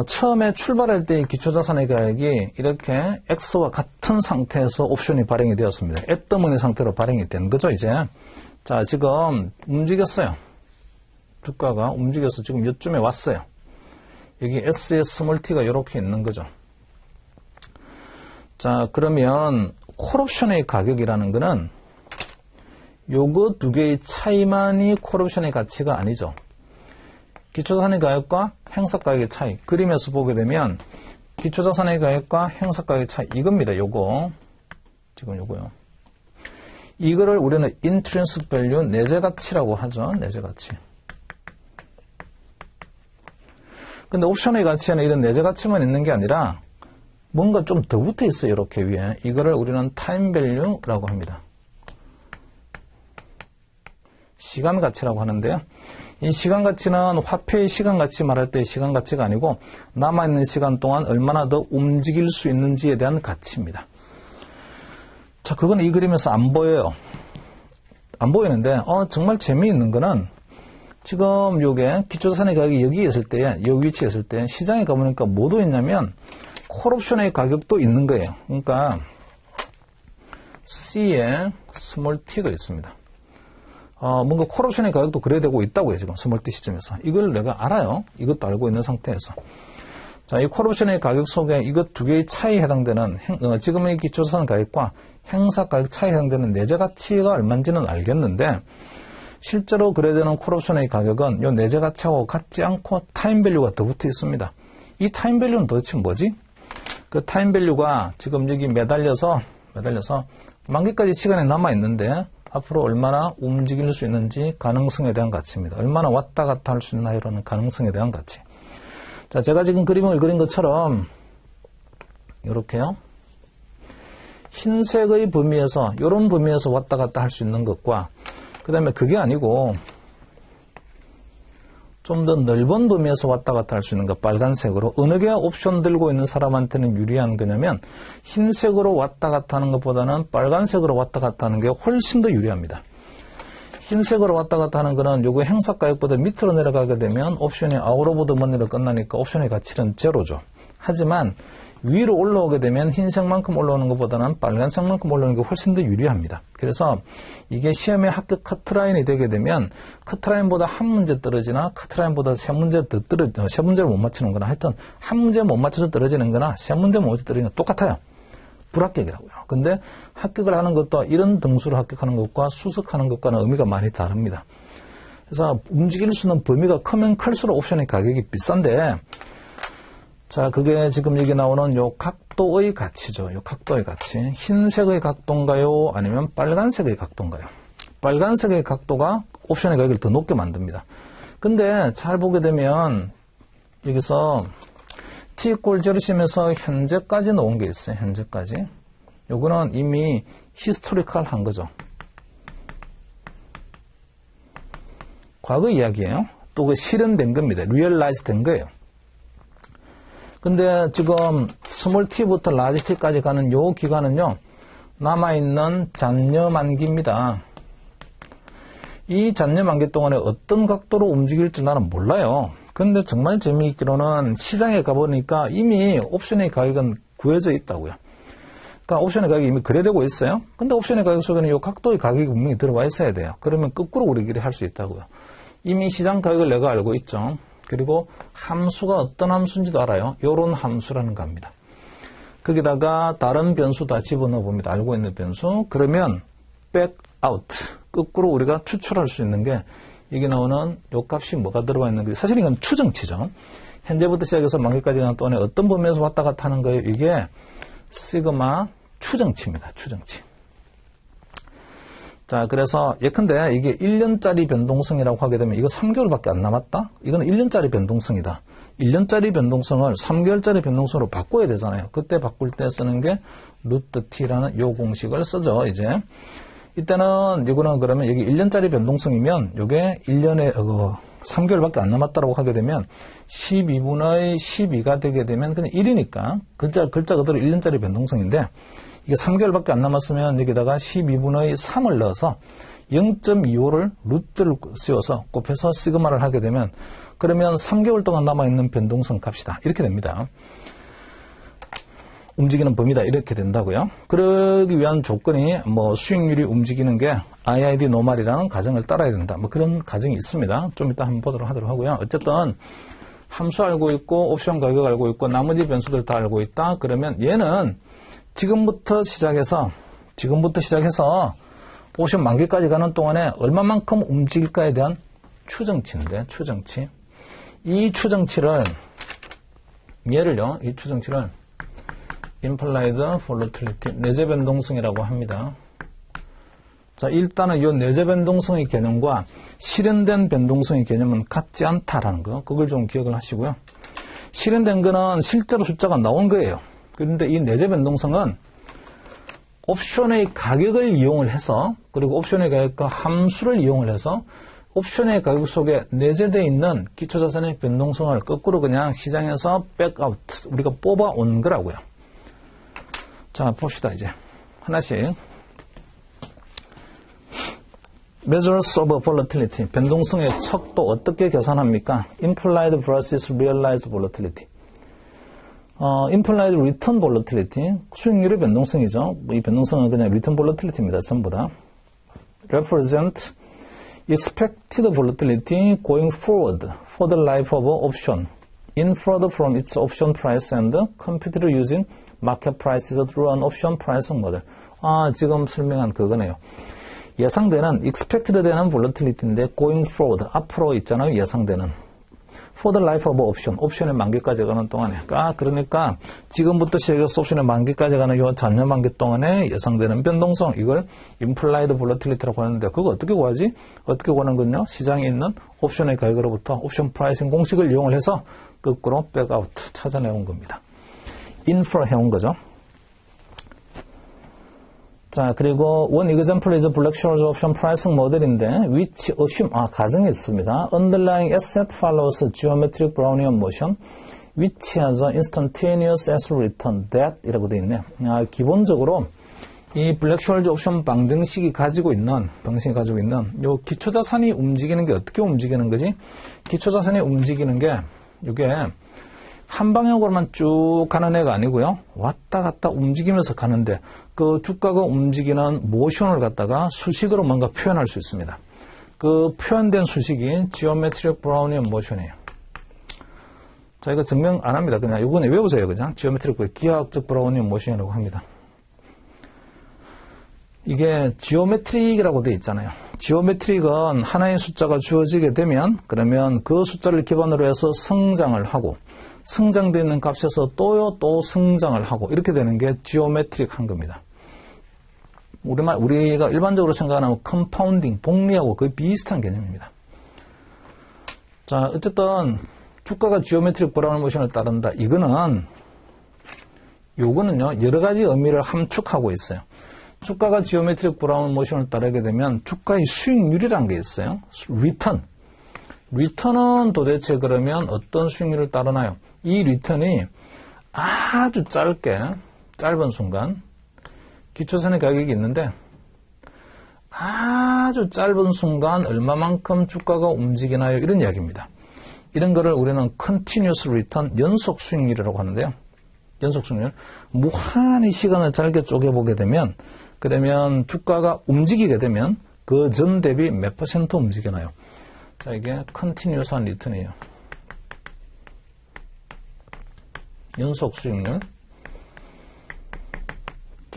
처음에 출발할 때의 기초자산의 가격이 이렇게 X와 같은 상태에서 옵션이 발행이 되었습니다. 앳더머니 상태로 발행이 된 거죠, 이제. 자, 지금 움직였어요. 주가가 움직여서 지금 이쯤에 왔어요. 여기 S의 스몰 t가 이렇게 있는 거죠. 자, 그러면 콜옵션의 가격이라는 거는 요거 두 개의 차이만이 콜옵션의 가치가 아니죠. 기초자산의 가격과 행사가격의 차이. 그림에서 보게 되면 기초자산의 가격과 행사가격의 차이. 이겁니다. 요거. 지금 요거요. 이거를 우리는 intrinsic value, 내재 가치라고 하죠. 내재 가치. 근데 옵션의 가치에는 이런 내재 가치만 있는 게 아니라 뭔가 좀 더 붙어 있어요. 이렇게 위에. 이거를 우리는 time value라고 합니다. 시간 가치라고 하는데요. 이 시간 가치는 화폐의 시간 가치 말할 때 시간 가치가 아니고 남아있는 시간 동안 얼마나 더 움직일 수 있는지에 대한 가치입니다. 자, 그건 이 그림에서 안 보여요. 안 보이는데, 정말 재미있는 거는 지금 요게 기초자산의 가격이 여기 있을 때, 여기 위치에 있을 때 시장에 가보니까 뭐도 있냐면 콜옵션의 가격도 있는 거예요. 그러니까 C에 스몰 t가 있습니다. 뭔가 콜옵션의 가격도 그래야 되고 있다고요, 지금 스몰 t 시점에서. 이걸 내가 알아요. 이것도 알고 있는 상태에서. 자, 이 콜옵션의 가격 속에 이것 두 개의 차이에 해당되는, 지금의 기초자산 가격과 행사 가격 차이에 해당되는 내재 가치가 얼마인지는 알겠는데, 실제로 그래야 되는 콜옵션의 가격은 이 내재 가치하고 같지 않고 타임 밸류가 더 붙어 있습니다. 이 타임 밸류는 도대체 뭐지? 그 타임 밸류가 지금 여기 매달려서 만기까지 시간이 남아 있는데 앞으로 얼마나 움직일 수 있는지 가능성에 대한 가치입니다. 얼마나 왔다 갔다 할 수 있나 이러는 가능성에 대한 가치. 자, 제가 지금 그림을 그린 것처럼 이렇게요. 흰색의 범위에서 이런 범위에서 왔다 갔다 할 수 있는 것과 그 다음에 그게 아니고 좀 더 넓은 범위에서 왔다 갔다 할 수 있는 것 빨간색으로 어느 게 옵션 들고 있는 사람한테는 유리한 거냐면 흰색으로 왔다 갔다 하는 것보다는 빨간색으로 왔다 갔다 하는 게 훨씬 더 유리합니다. 흰색으로 왔다 갔다 하는 거는 요거 행사 가격보다 밑으로 내려가게 되면 옵션이 아웃 오브 더 머니로 끝나니까 옵션의 가치는 제로죠. 하지만 위로 올라오게 되면 흰색만큼 올라오는 것보다는 빨간색만큼 올라오는 게 훨씬 더 유리합니다. 그래서 이게 시험에 합격 커트라인이 되게 되면 커트라인보다 한 문제 떨어지나 커트라인보다 세 문제 더 떨어지나 세 문제를 못 맞추는 거나 하여튼 한 문제 못 맞춰서 떨어지는 거나 세 문제 못 맞춰서 떨어지는 거 똑같아요. 불합격이라고요. 근데 합격을 하는 것도 이런 등수를 합격하는 것과 수석하는 것과는 의미가 많이 다릅니다. 그래서 움직일 수 있는 범위가 크면 클수록 옵션의 가격이 비싼데 자, 그게 지금 여기 나오는 요 각도의 가치죠. 요 각도의 가치. 흰색의 각도인가요? 아니면 빨간색의 각도인가요? 빨간색의 각도가 옵션의 가격을 더 높게 만듭니다. 근데 잘 보게 되면 여기서 T=0심에서 현재까지 놓은 게 있어요. 현재까지. 요거는 이미 히스토리컬 한 거죠. 과거 이야기예요. 또 그 실현된 겁니다. 리얼라이즈 된 거예요. 근데 지금 스몰 t부터 라지 t까지 가는 요 기간은요, 남아있는 잔여 만기입니다. 이 잔여 만기 동안에 어떤 각도로 움직일지 나는 몰라요. 근데 정말 재미있기로는 시장에 가보니까 이미 옵션의 가격은 구해져 있다고요. 그러니까 옵션의 가격이 이미 거래되고 있어요. 근데 옵션의 가격 속에는 이 각도의 가격이 분명히 들어와 있어야 돼요. 그러면 거꾸로 우리끼리 할 수 있다고요. 이미 시장 가격을 내가 알고 있죠. 그리고 함수가 어떤 함수인지도 알아요. 요런 함수라는 겁니다. 거기다가 다른 변수 다 집어넣어 봅니다. 알고 있는 변수. 그러면 back out. 거꾸로 우리가 추출할 수 있는 게 여기 나오는 요 값이 뭐가 들어와 있는 거예요. 사실 이건 추정치죠. 현재부터 시작해서 만기까지 가는 동안에 어떤 범위에서 왔다 갔다 하는 거예요. 이게 시그마 추정치입니다. 추정치. 자, 그래서 예컨대 이게 1년짜리 변동성이라고 하게 되면 이거 3개월밖에 안 남았다? 이거는 1년짜리 변동성이다. 1년짜리 변동성을 3개월짜리 변동성으로 바꿔야 되잖아요. 그때 바꿀 때 쓰는 게 루트 t라는 요 공식을 쓰죠, 이제. 이때는 이거는 그러면 여기 1년짜리 변동성이면 요게 1년에 3개월밖에 안 남았다라고 하게 되면 12분의 12가 되게 되면 그냥 1이니까 글자 그대로 1년짜리 변동성인데 이게 3개월밖에 안 남았으면 여기다가 12분의 3을 넣어서 0.25를 루트를 씌워서 곱해서 시그마를 하게 되면 그러면 3개월 동안 남아있는 변동성 값이다. 이렇게 됩니다. 움직이는 범위다. 이렇게 된다고요. 그러기 위한 조건이 뭐 수익률이 움직이는 게 IID 노말이라는 가정을 따라야 된다. 뭐 그런 가정이 있습니다. 좀 이따 한번 보도록 하도록 하고요. 어쨌든 함수 알고 있고 옵션 가격 알고 있고 나머지 변수들 다 알고 있다. 그러면 얘는 지금부터 시작해서 옵션 만기까지 가는 동안에 얼마만큼 움직일까에 대한 추정치인데, 추정치. 이 추정치를 implied volatility, 내재 변동성이라고 합니다. 자, 일단은 이 내재 변동성의 개념과 실현된 변동성의 개념은 같지 않다라는 거, 그걸 좀 기억을 하시고요. 실현된 거는 실제로 숫자가 나온 거예요. 그런데 이 내재 변동성은 옵션의 가격을 이용을 해서, 그리고 옵션의 가격과 함수를 이용을 해서 옵션의 가격 속에 내재되어 있는 기초자산의 변동성을 거꾸로 그냥 시장에서 백아웃, 우리가 뽑아온 거라고요. 자, 봅시다. 이제 하나씩. Measures of volatility, 변동성의 척도 어떻게 계산합니까? Implied versus realized volatility. Implied return volatility, 수익률의 변동성이죠. 이 변동성은 그냥 return volatility입니다. 전부 다. Represent expected volatility going forward for the life of an option, inferred from its option price and computed using market prices through an option pricing model. 지금 설명한 그거네요. 예상되는, expected 되는 volatility인데, going forward, 앞으로 있잖아요, 예상되는. For the life of option, 옵션의 만기까지 가는 동안에. 그러니까, 지금부터 시작해서 옵션의 만기까지 가는 요 잔여 만기 동안에 예상되는 변동성, 이걸 implied volatility라고 하는데, 그거 어떻게 구하지? 어떻게 구하는 건요? 시장에 있는 옵션의 가격으로부터 옵션 프라이싱 공식을 이용을 해서 거꾸로 백아웃 찾아내온 겁니다. infer 해온 거죠. 자, 그리고 one example is Black-Scholes option pricing model인데, which assume, 가정이 있습니다. Underlying asset follows geometric Brownian motion, which has an instantaneous asset return, that 이라고 되어 있네요. 기본적으로 이 Black-Scholes option 방정식이 가지고 있는, 요 기초자산이 움직이는 게 어떻게 움직이는 거지? 기초자산이 움직이는 게, 이게 한 방향으로만 쭉 가는 애가 아니고요. 왔다 갔다 움직이면서 가는데 그 주가가 움직이는 모션을 갖다가 수식으로 뭔가 표현할 수 있습니다. 그 표현된 수식이 Geometric Brownian Motion이에요. 자, 이거 증명 안 합니다. 그냥 이번에 외우세요. 그냥 Geometric 기하학적 Brownian Motion이라고 합니다. 이게 지오메트릭이라고 되어 있잖아요. 지오메트릭은 하나의 숫자가 주어지게 되면 그러면 그 숫자를 기반으로 해서 성장을 하고 성장되어 있는 값에서 또 성장을 하고 이렇게 되는 게 지오메트릭한 겁니다. 우리가 일반적으로 생각하는 컴파운딩, 복리하고 거의 비슷한 개념입니다. 자, 어쨌든 주가가 지오메트릭 브라운 모션을 따른다. 요거는요 여러 가지 의미를 함축하고 있어요. 주가가 지오메트릭 브라운 모션을 따르게 되면 주가의 수익률이라는 게 있어요. 리턴은 도대체 그러면 어떤 수익률을 따르나요? 이 리턴이 아주 짧은 순간 기초선의 가격이 있는데 아주 짧은 순간 얼마만큼 주가가 움직이나요? 이런 이야기입니다. 이런 거를 우리는 continuous return, 연속 수익률이라고 하는데요. 연속 수익률. 무한히 시간을 짧게 쪼개보게 되면 그러면 주가가 움직이게 되면 그 전 대비 몇 % 움직이나요? 자, 이게 continuous한 리턴이에요. 연속 수익률.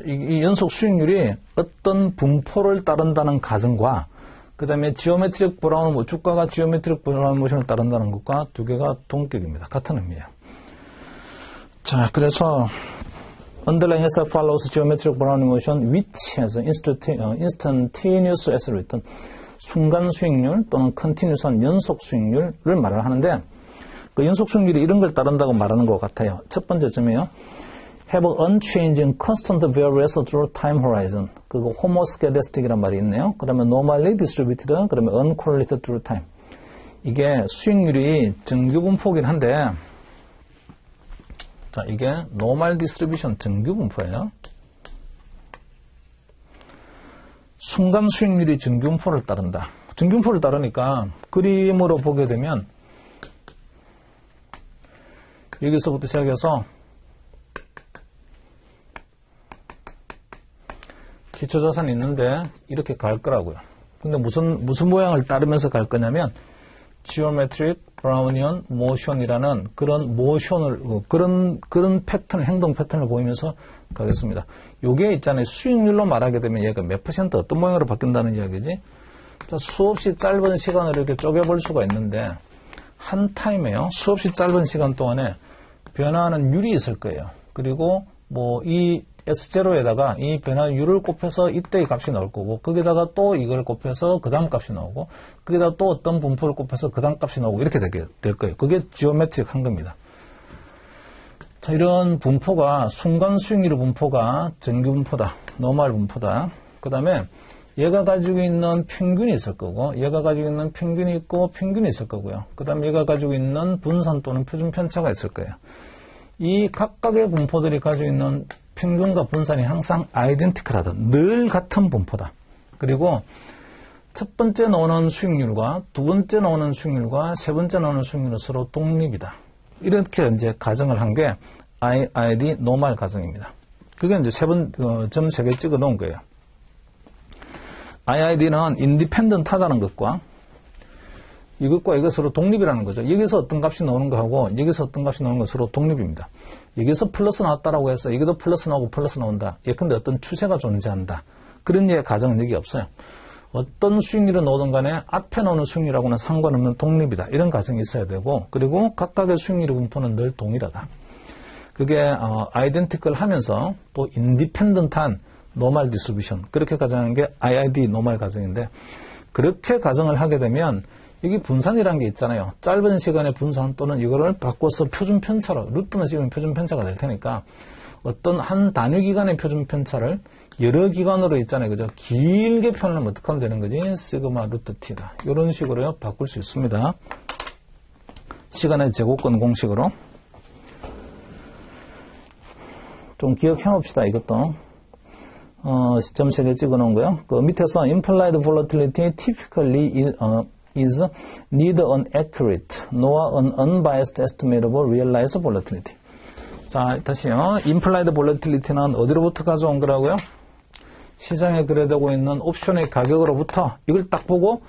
이 연속 수익률이 어떤 분포를 따른다는 가정과 그 다음에 지오메트릭 브라운, 주가가 지오메트릭 브라운 모션을 따른다는 것과 두 개가 동격입니다. 같은 의미예요. 자, 그래서 underlying asset follows geometric Brownian motion which has instantaneous asset return. 순간 수익률 또는 continuous한 연속 수익률을 말을 하는데 그 연속 수익률이 이런 걸 따른다고 말하는 것 같아요. 첫 번째 점이에요. have unchanging constant variance through time horizon. 그리고 homoscedastic이란 말이 있네요. 그러면 normally distributed, 그러면 uncorrelated through time. 이게 수익률이 정규분포긴 한데 자, 이게 normal distribution 정규분포예요. 순간 수익률이 정규분포를 따른다. 정규분포를 따르니까 그림으로 보게 되면 여기서부터 시작해서 기초자산이 있는데 이렇게 갈 거라고요. 근데 무슨 모양을 따르면서 갈 거냐면 Geometric Brownian Motion이라는 그런 모션을 그런 패턴, 행동 패턴을 보이면서 가겠습니다. 요게 있잖아요. 수익률로 말하게 되면 얘가 몇 % 어떤 모양으로 바뀐다는 이야기지. 자, 수없이 짧은 시간을 이렇게 쪼개볼 수가 있는데 한 타임에요. 수없이 짧은 시간 동안에 변화하는 율이 있을 거예요. 그리고 뭐 이 S0에다가 이 변화율을 곱해서 이때의 값이 나올 거고, 거기다가 또 이걸 곱해서 그 다음 값이 나오고, 거기다가 또 어떤 분포를 곱해서 그 다음 값이 나오고, 이렇게 될 거예요. 그게 지오메트릭 한 겁니다. 자, 이런 분포가, 순간 수익률의 분포가 정규 분포다, 노멀 분포다. 그 다음에 얘가 가지고 있는 평균이 있을 거고, 얘가 가지고 있는 평균이 있고, 평균이 있을 거고요. 그 다음에 얘가 가지고 있는 분산 또는 표준 편차가 있을 거예요. 이 각각의 분포들이 가지고 있는 평균과 분산이 항상 아이덴티컬하다. 늘 같은 분포다. 그리고 첫 번째 나오는 수익률과 두 번째 나오는 수익률과 세 번째 나오는 수익률은 서로 독립이다. 이렇게 이제 가정을 한 게 IID 노멀 가정입니다. 그게 이제 점 3개 찍어 놓은 거예요. IID는 인디펜던트하다는 것과 이것과 이것 서로 독립이라는 거죠. 여기서 어떤 값이 나오는 거하고 여기서 어떤 값이 나오는 거 서로 독립입니다. 여기서 플러스 나왔다라고 해서 여기도 플러스 나오고 플러스 나온다. 예컨대 어떤 추세가 존재한다. 그런 예 가정은 여기 없어요. 어떤 수익률을 나오든 간에 앞에 나오는 수익률하고는 상관없는 독립이다. 이런 가정이 있어야 되고, 그리고 각각의 수익률의 분포는 늘 동일하다. 그게 아이덴티컬 하면서 또 인디펜던트한 노멀 디스트리뷰션, 그렇게 가정한 게 IID 노멀 가정인데, 그렇게 가정을 하게 되면 여기 분산이라는 게 있잖아요. 짧은 시간의 분산 또는 이거를 바꿔서 표준 편차로, 루트는 지금 표준 편차가 될 테니까 어떤 한 단위 기간의 표준 편차를 여러 기간으로 있잖아요. 그죠? 길게 표현하면 어떻게 하면 되는 거지? 시그마 루트 t다. 이런 식으로 바꿀 수 있습니다. 시간의 제곱권 공식으로. 좀 기억해 봅시다. 이것도. 시점 3개 찍어 놓은 거요. 그 밑에서 implied volatility typically is neither an accurate nor an unbiased estimate of realized volatility. 자, 다시요. implied volatility는 어디로부터 가져온 거라고요? 시장에 거래되고 있는 옵션의 가격으로부터 이걸 딱 보고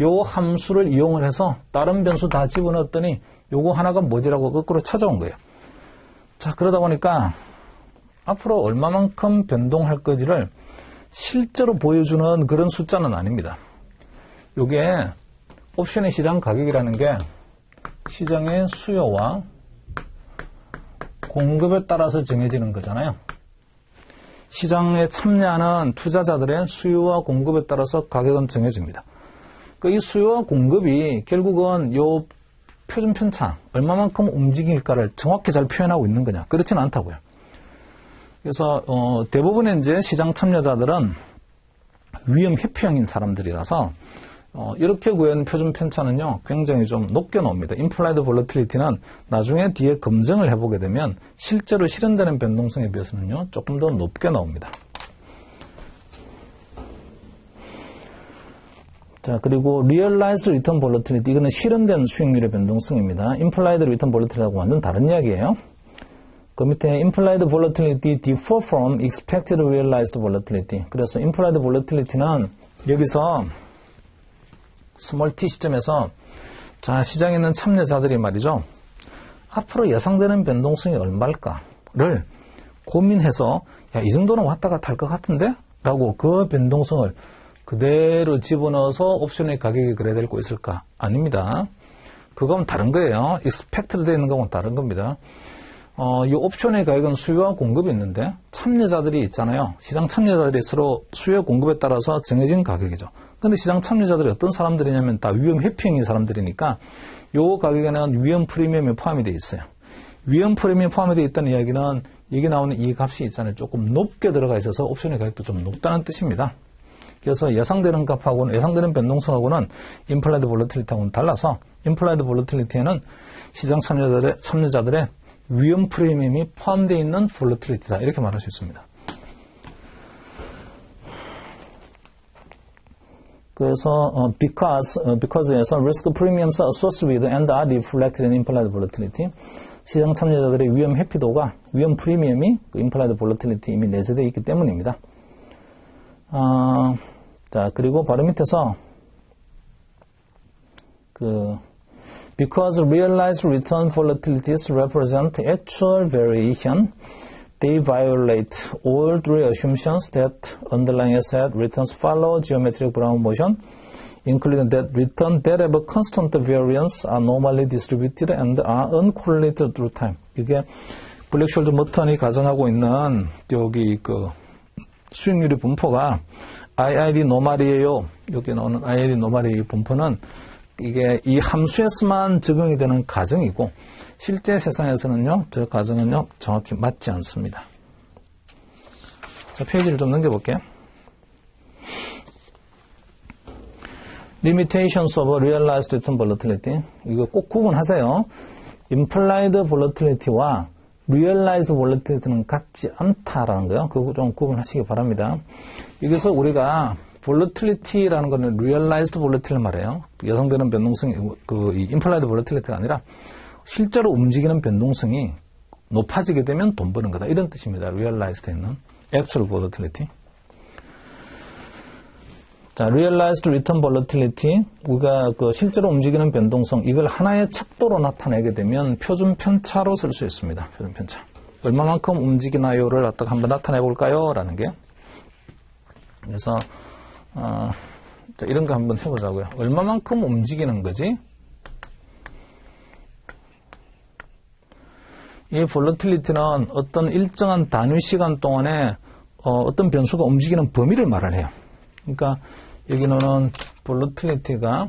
요 함수를 이용을 해서 다른 변수 다 집어넣었더니 요거 하나가 뭐지라고 거꾸로 찾아온 거예요. 자, 그러다 보니까 앞으로 얼마만큼 변동할 거지를 실제로 보여주는 그런 숫자는 아닙니다. 요게 옵션의 시장 가격이라는 게 시장의 수요와 공급에 따라서 정해지는 거잖아요. 시장에 참여하는 투자자들의 수요와 공급에 따라서 가격은 정해집니다. 이 수요와 공급이 결국은 요 표준 편차, 얼마만큼 움직일까를 정확히 잘 표현하고 있는 거냐? 그렇지는 않다고요. 그래서 대부분의 이제 시장 참여자들은 위험 회피형인 사람들이라서 이렇게 구한 표준 편차는요 굉장히 좀 높게 나옵니다. 임플라이드 볼러틸리티는 나중에 뒤에 검증을 해보게 되면 실제로 실현되는 변동성에 비해서는요 조금 더 높게 나옵니다. 자, 그리고 realized return volatility, 이거는 실현된 수익률의 변동성입니다. implied return volatility하고 완전 다른 이야기예요. 그 밑에 implied volatility differ from expected realized volatility. 그래서 implied volatility는 여기서 스몰 t 시점에서 자, 시장에 있는 참여자들이 말이죠. 앞으로 예상되는 변동성이 얼마일까를 고민해서 야, 이 정도는 왔다 갔다 할 것 같은데? 라고 그 변동성을 그대로 집어넣어서 옵션의 가격이 그래야 될 거 있을까? 아닙니다. 그건 다른 거예요. expected 되어 있는 거하고는 다른 겁니다. 이 옵션의 가격은 수요와 공급이 있는데 참여자들이 있잖아요. 시장 참여자들이 서로 수요 공급에 따라서 정해진 가격이죠. 근데 시장 참여자들이 어떤 사람들이냐면 다 위험 회피형인 사람들이니까 요 가격에는 위험 프리미엄이 포함이 되어 있어요. 위험 프리미엄이 포함이 되어 있다는 이야기는 여기 나오는 이 값이 있잖아요. 조금 높게 들어가 있어서 옵션의 가격도 좀 높다는 뜻입니다. 그래서 예상되는 값하고는 예상되는 변동성하고는 임플라이드 볼러틸리티하고는 달라서 임플라이드 볼러틸리티에는 시장 참여자들의 위험 프리미엄이 포함되어 있는 볼러틸리티다. 이렇게 말할 수 있습니다. 그래서 because에서 risk premiums are associated with and are reflected in implied volatility. 시장 참여자들의 위험 회피도가 위험 프리미엄이 implied volatility 이미 내재되어 있기 때문입니다. 자, 그리고 바로 밑에서 because realized return volatilities represent actual variation, they violate all three assumptions that underlying asset returns follow geometric Brown motion, including that returns that have a constant variance are normally distributed and are uncorrelated through time. 이게 블랙숄드 머턴이 가정하고 있는 여기 그 수익률의 분포가 IID 노말이에요. 여기 나오는 IID 노말의 분포는 이게 이 함수에서만 적용이 되는 가정이고 실제 세상에서는요, 저 가정은요, 정확히 맞지 않습니다. 자, 페이지를 좀 넘겨볼게요. Limitations of Realized Return Volatility. 이거 꼭 구분하세요. Implied Volatility와 Realized Volatility는 같지 않다라는 거요. 그거 좀 구분하시기 바랍니다. 여기서 우리가 Volatility라는 거는 Realized Volatility 말이에요. 예상되는 변동성이 이 Implied Volatility가 아니라 실제로 움직이는 변동성이 높아지게 되면 돈 버는 거다. 이런 뜻입니다. Realized에 있는 Actual Volatility. 자, Realized Return Volatility, 우리가 그 실제로 움직이는 변동성, 이걸 하나의 척도로 나타내게 되면 표준 편차로 쓸 수 있습니다. 표준 편차. 얼마만큼 움직이나요를 갖다가 한번 나타내 볼까요? 라는 게. 그래서 자, 이런 거 한번 해보자고요. 얼마만큼 움직이는 거지? 이 volatility는 어떤 일정한 단위 시간 동안에 어떤 변수가 움직이는 범위를 말을 해요. 그러니까 여기는 volatility가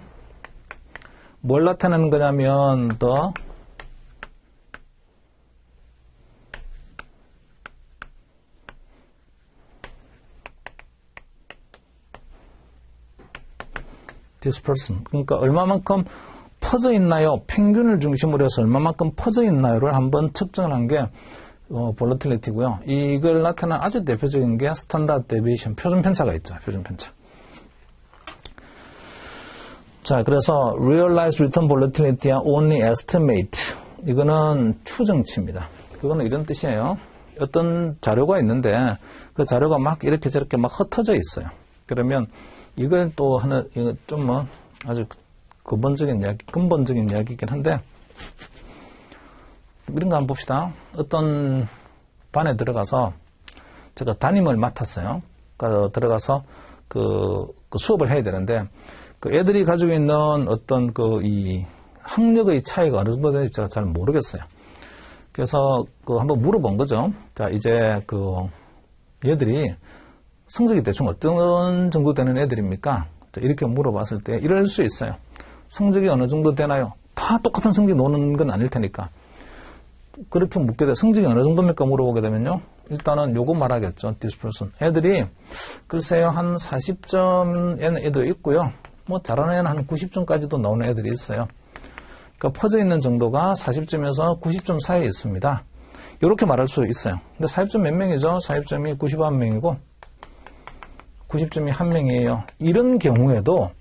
뭘 나타내는 거냐면 the dispersion. 그러니까 얼마만큼 퍼져 있나요? 평균을 중심으로 해서 얼마만큼 퍼져 있나요를 한번 측정한 게 volatility고요. 이걸 나타내는 아주 대표적인 게 standard deviation, 표준 편차가 있죠. 표준 편차. 자, 그래서 realized return volatility와 only estimate. 이거는 추정치입니다. 그거는 이런 뜻이에요. 어떤 자료가 있는데 그 자료가 막 이렇게 저렇게 막 흩어져 있어요. 그러면 이걸 또 하나, 이거 좀 뭐 아주 근본적인 이야기이긴 한데, 이런 거 한번 봅시다. 어떤 반에 들어가서 제가 담임을 맡았어요. 그러니까 들어가서 그 수업을 해야 되는데, 그 애들이 가지고 있는 어떤 이 학력의 차이가 어느 정도 되는지 제가 잘 모르겠어요. 그래서 한번 물어본 거죠. 자, 이제 얘들이 성적이 대충 어떤 정도 되는 애들입니까? 이렇게 물어봤을 때 이럴 수 있어요. 성적이 어느 정도 되나요? 다 똑같은 성적이 노는 건 아닐 테니까. 그렇게 묻게 돼. 성적이 어느 정도입니까? 물어보게 되면요. 일단은 요거 말하겠죠. dispersion. 애들이 글쎄요. 한 40점에는 애도 있고요. 뭐 잘하는 애는 한 90점까지도 나오는 애들이 있어요. 그러니까 퍼져 있는 정도가 40점에서 90점 사이에 있습니다. 이렇게 말할 수 있어요. 근데 40점 몇 명이죠? 40점이 91명이고 90점이 1명이에요. 이런 경우에도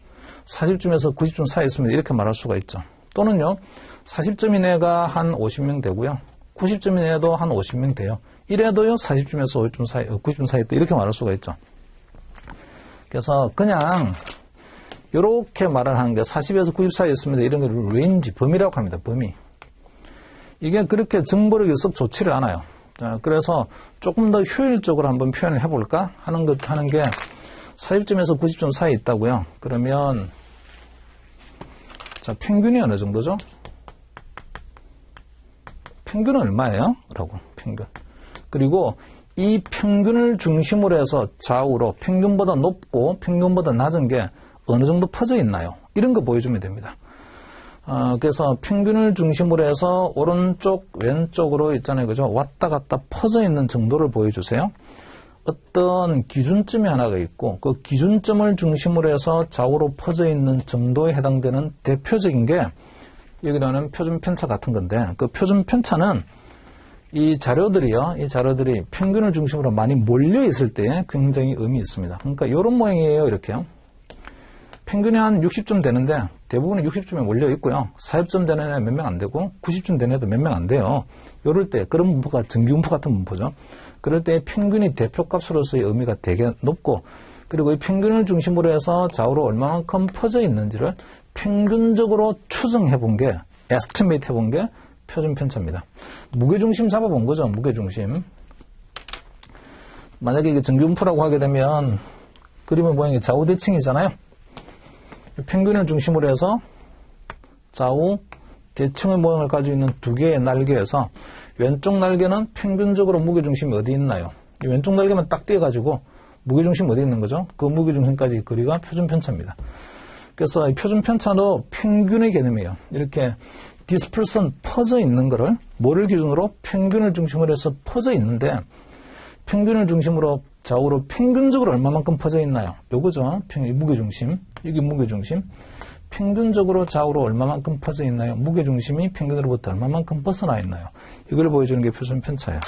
40점에서 90점 사이에 있으면 이렇게 말할 수가 있죠. 또는요, 40점인 애가 한 50명 되고요. 90점인 애도 한 50명 돼요. 이래도요, 40점에서 50점 사이, 90점 사이에 또 이렇게 말할 수가 있죠. 그래서 그냥 이렇게 말을 하는 게 40에서 90 사이에 있습니다. 이런 걸 레인지, 범위라고 합니다. 범위. 이게 그렇게 정보력이 썩 좋지를 않아요. 자, 그래서 조금 더 효율적으로 한번 표현을 해볼까 하는 게 40점에서 90점 사이에 있다고요. 그러면 자, 평균이 어느 정도죠? 평균은 얼마예요? 라고, 평균. 그리고 이 평균을 중심으로 해서 좌우로 평균보다 높고 평균보다 낮은 게 어느 정도 퍼져 있나요? 이런 거 보여주면 됩니다. 그래서 평균을 중심으로 해서 오른쪽, 왼쪽으로 있잖아요. 그죠? 왔다 갔다 퍼져 있는 정도를 보여주세요. 어떤 기준점이 하나가 있고 그 기준점을 중심으로 해서 좌우로 퍼져 있는 정도에 해당되는 대표적인 게 여기라는 표준 편차 같은 건데 그 표준 편차는 이 자료들이 평균을 중심으로 많이 몰려 있을 때 굉장히 의미 있습니다. 그러니까 이런 모양이에요. 이렇게요. 평균이 한 60점 되는데 대부분은 60점에 몰려 있고요. 40점 되는 애 몇 명 안 되고 90점 되는 애도 몇 명 안 돼요. 이럴 때 그런 분포가 정기분포 같은 분포죠. 그럴 때 평균이 대표값으로서의 의미가 되게 높고 그리고 이 평균을 중심으로 해서 좌우로 얼마만큼 퍼져 있는지를 평균적으로 추정해 본 게 estimate 해본 게 표준 편차입니다. 무게중심 잡아본 거죠. 무게중심. 만약에 이게 정기분포라고 하게 되면 그림의 모양이 좌우대칭이잖아요. 평균을 중심으로 해서 좌우 대칭의 모양을 가지고 있는 두 개의 날개에서 왼쪽 날개는 평균적으로 무게중심이 어디 있나요? 이 왼쪽 날개만 딱 띄어가지고 무게중심 어디 있는 거죠? 그 무게중심까지 거리가 표준편차입니다. 그래서 이 표준편차도 평균의 개념이에요. 이렇게 디스플선 퍼져 있는 거를 뭐를 기준으로? 평균을 중심으로 해서 퍼져 있는데 평균을 중심으로 좌우로 평균적으로 얼마만큼 퍼져 있나요? 요거죠. 무게중심. 이게 무게중심. 평균적으로 좌우로 얼마만큼 퍼져 있나요? 무게중심이 평균으로부터 얼마만큼 벗어나 있나요? 이걸 보여주는 게 표준편차예요.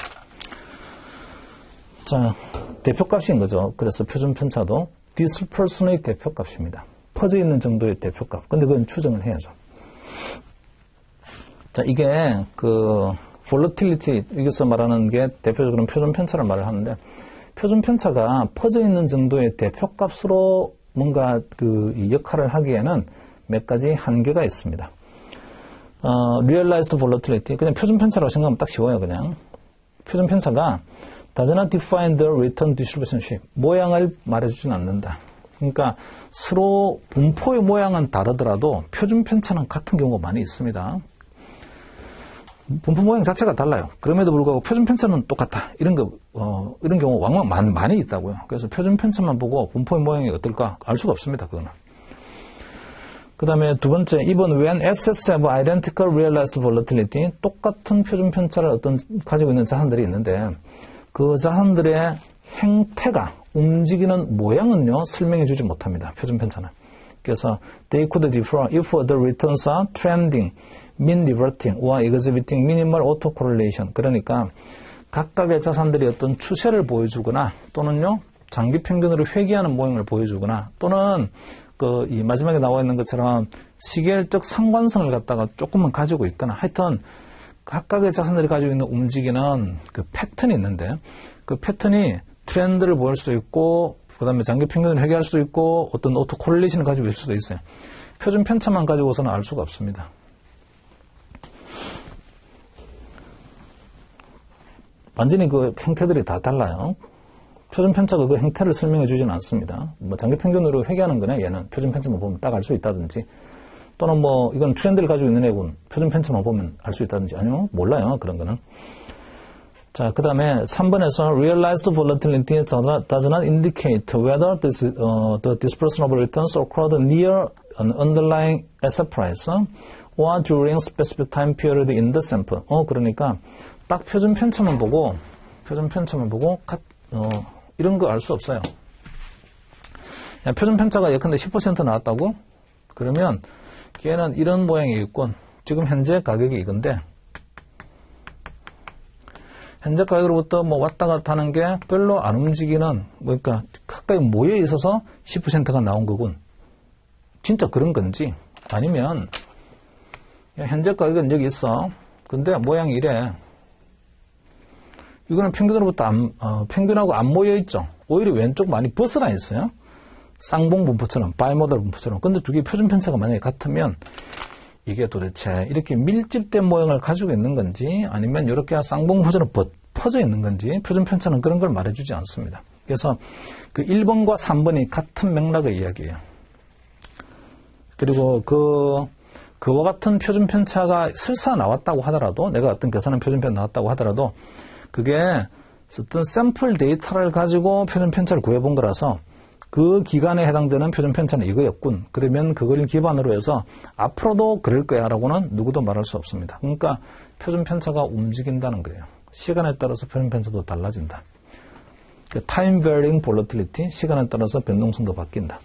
자, 대표값인 거죠. 그래서 표준편차도 디스퍼슨의 대표값입니다. 퍼져 있는 정도의 대표값. 근데 그건 추정을 해야죠. 자, 이게 volatility, 여기서 말하는 게 대표적으로 표준편차를 말을 하는데, 표준편차가 퍼져 있는 정도의 대표값으로 뭔가 이 역할을 하기에는 몇 가지 한계가 있습니다. realized volatility, 그냥 표준편차라고 생각하면 딱 쉬워요, 그냥. 표준편차가 does not define the return distribution shape. 모양을 말해주진 않는다. 그러니까 서로 분포의 모양은 다르더라도 표준편차는 같은 경우가 많이 있습니다. 분포 모양 자체가 달라요. 그럼에도 불구하고 표준편차는 똑같다. 이런 경우 왕왕 많이 있다고요. 그래서 표준편차만 보고 분포의 모양이 어떨까 알 수가 없습니다. 그거는. 그 다음에 두 번째, 2번, when assets have identical realized volatility, 똑같은 표준편차를 가지고 있는 자산들이 있는데, 그 자산들의 행태가, 움직이는 모양은요, 설명해 주지 못합니다. 표준편차는. 그래서, they could differ if the returns are trending, mean reverting, or exhibiting minimal autocorrelation. 그러니까, 각각의 자산들이 어떤 추세를 보여주거나, 또는요, 장기 평균으로 회귀하는 모양을 보여주거나, 또는, 이 마지막에 나와 있는 것처럼 시계열적 상관성을 갖다가 조금만 가지고 있거나 하여튼 각각의 자산들이 가지고 있는 움직이는 그 패턴이 있는데 그 패턴이 트렌드를 보일 수도 있고 그 다음에 장기 평균을 회귀할 수도 있고 어떤 오토 코릴레이션을 가지고 있을 수도 있어요. 표준 편차만 가지고서는 알 수가 없습니다. 완전히 그 형태들이 다 달라요. 표준편차가 그 행태를 설명해 주지는 않습니다. 뭐 장기 평균으로 회귀하는 거네, 얘는. 표준편차만 보면 딱 알 수 있다든지. 또는 뭐, 이건 트렌드를 가지고 있는 애군. 표준편차만 보면 알 수 있다든지. 아니요, 몰라요, 그런 거는. 자, 그 다음에 3번에서 realized volatility does not indicate whether the dispersion of returns occurred near an underlying asset price or during specific time period in the sample. 그러니까 딱 표준편차만 보고 이런 거 알 수 없어요. 표준편차가 예컨대 10% 나왔다고? 그러면 걔는 이런 모양이겠군. 지금 현재 가격이 이건데 현재 가격으로부터 뭐 왔다 갔다 하는 게 별로 안 움직이는 그러니까 가까이 모여 있어서 10%가 나온 거군. 진짜 그런 건지 아니면 현재 가격은 여기 있어. 근데 모양이 이래. 이거는 평균으로부터 평균하고 안 모여있죠. 오히려 왼쪽 많이 벗어나 있어요. 쌍봉 분포처럼, 바이모달 분포처럼. 근데 두 개의 표준편차가 만약에 같으면 이게 도대체 이렇게 밀집된 모양을 가지고 있는 건지 아니면 이렇게 쌍봉 분포처럼 퍼져 있는 건지 표준편차는 그런 걸 말해주지 않습니다. 그래서 그 1번과 3번이 같은 맥락의 이야기예요. 그리고 그와 같은 표준편차가 설사 나왔다고 하더라도 내가 어떤 계산한 표준편 나왔다고 하더라도 그게 어떤 샘플 데이터를 가지고 표준편차를 구해본 거라서 그 기간에 해당되는 표준편차는 이거였군. 그러면 그걸 기반으로 해서 앞으로도 그럴 거야 라고는 누구도 말할 수 없습니다. 그러니까 표준편차가 움직인다는 거예요. 시간에 따라서 표준편차도 달라진다. Time varying volatility, 시간에 따라서 변동성도 바뀐다.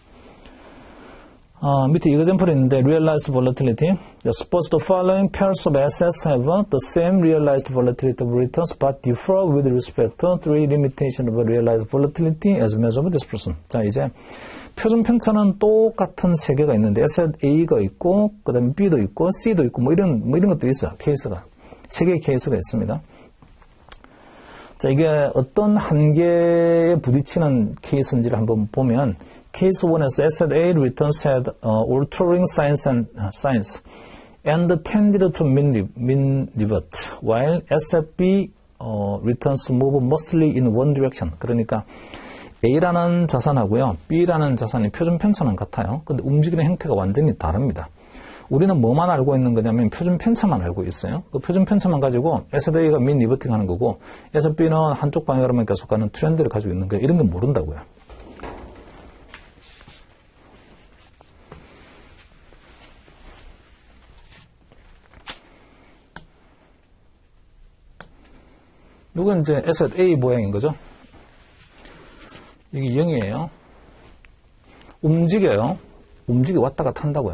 밑에 example이 있는데 realized volatility. Suppose the following pairs of assets have the same realized volatility of returns but differ with respect to three limitations of realized volatility as measured by this person. 자, 이제 표준 편차는 똑같은 세 개가 있는데 asset A가 있고 그다음에 B도 있고 C도 있고 뭐 이런 것들이 있어요. 케이스가 세 개의 케이스가 있습니다. 자, 이게 어떤 한계에 부딪히는 케이스인지를 한번 보면 케이스 1에서 asset A returns had altering signs and tended to mean revert, while asset B returns move mostly in one direction. 그러니까 A라는 자산하고요, B라는 자산이 표준 편차는 같아요. 근데 움직이는 형태가 완전히 다릅니다. 우리는 뭐만 알고 있는 거냐면 표준 편차만 알고 있어요. 그 표준 편차만 가지고 SA가 민 리버팅 하는 거고 SB는 한쪽 방향으로만 계속 가는 트렌드를 가지고 있는 거예요. 이런 게 모른다고요. 이건 이제 SAA 모양인 거죠. 이게 0이에요. 움직여요. 움직여 왔다 갔다 한다고요.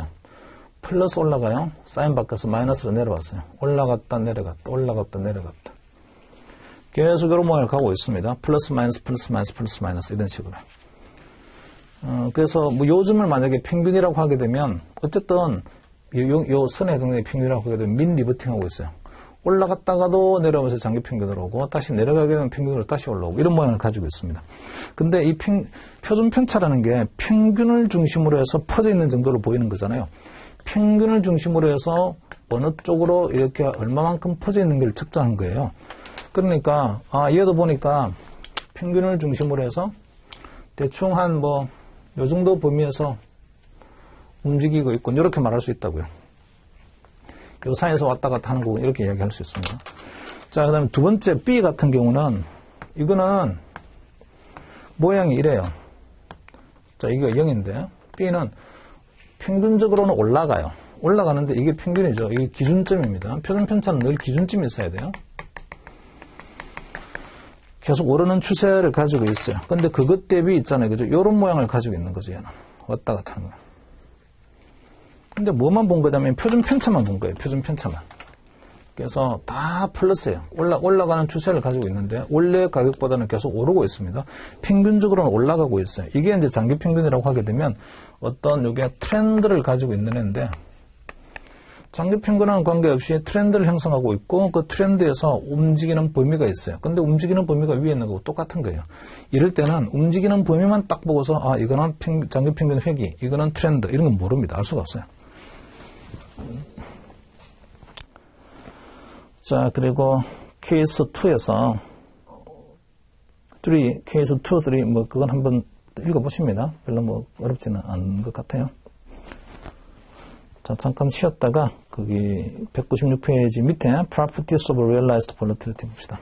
플러스 올라가요. 사인 바뀌어서 마이너스로 내려왔어요. 올라갔다 내려갔다 올라갔다 내려갔다. 계속 이런 모양을 가고 있습니다. 플러스 마이너스 플러스 마이너스 플러스 마이너스 이런 식으로. 그래서 뭐 요즘을 만약에 평균이라고 하게 되면 어쨌든 요 선의 동네의 평균이라고 하게 되면 민 리버팅 하고 있어요. 올라갔다가도 내려오면서 장기 평균으로 오고 다시 내려가게 되면 평균으로 다시 올라오고 이런 모양을 가지고 있습니다. 근데 이 표준 편차라는 게 평균을 중심으로 해서 퍼져 있는 정도로 보이는 거잖아요. 평균을 중심으로 해서 어느 쪽으로 이렇게 얼마만큼 퍼져 있는 걸 측정한 거예요. 그러니까 얘도 보니까 평균을 중심으로 해서 대충 한 뭐 요 정도 범위에서 움직이고 있고 이렇게 말할 수 있다고요. 그리고 사이에서 왔다 갔다 하는 거 이렇게 이야기할 수 있습니다. 자, 그 다음에 두 번째 B 같은 경우는 이거는 모양이 이래요. 자, 이거 0인데 B는 평균적으로는 올라가요. 올라가는데 이게 평균이죠. 이게 기준점입니다. 표준 편차는 늘 기준점이 있어야 돼요. 계속 오르는 추세를 가지고 있어요. 근데 그것 대비 있잖아요. 그죠? 요런 모양을 가지고 있는 거죠, 얘는. 왔다 갔다 하는 거. 근데 뭐만 본 거냐면 표준 편차만 본 거예요. 표준 편차만. 그래서 다 플러스예요. 올라가는 추세를 가지고 있는데 원래 가격보다는 계속 오르고 있습니다. 평균적으로는 올라가고 있어요. 이게 이제 장기 평균이라고 하게 되면 어떤 요게 트렌드를 가지고 있는 애인데 장기 평균과는 관계없이 트렌드를 형성하고 있고 그 트렌드에서 움직이는 범위가 있어요. 근데 움직이는 범위가 위에 있는 거고 똑같은 거예요. 이럴 때는 움직이는 범위만 딱 보고서 이거는 장기 평균 회귀, 이거는 트렌드 이런 건 모릅니다. 알 수가 없어요. 자, 그리고 케이스 2에서 케이스 2, 3 뭐 그건 한번 읽어보십니다. 별로 뭐 어렵지는 않은 것 같아요. 자, 잠깐 쉬었다가 거기 196페이지 밑에 Properties of Realized Volatility 봅시다.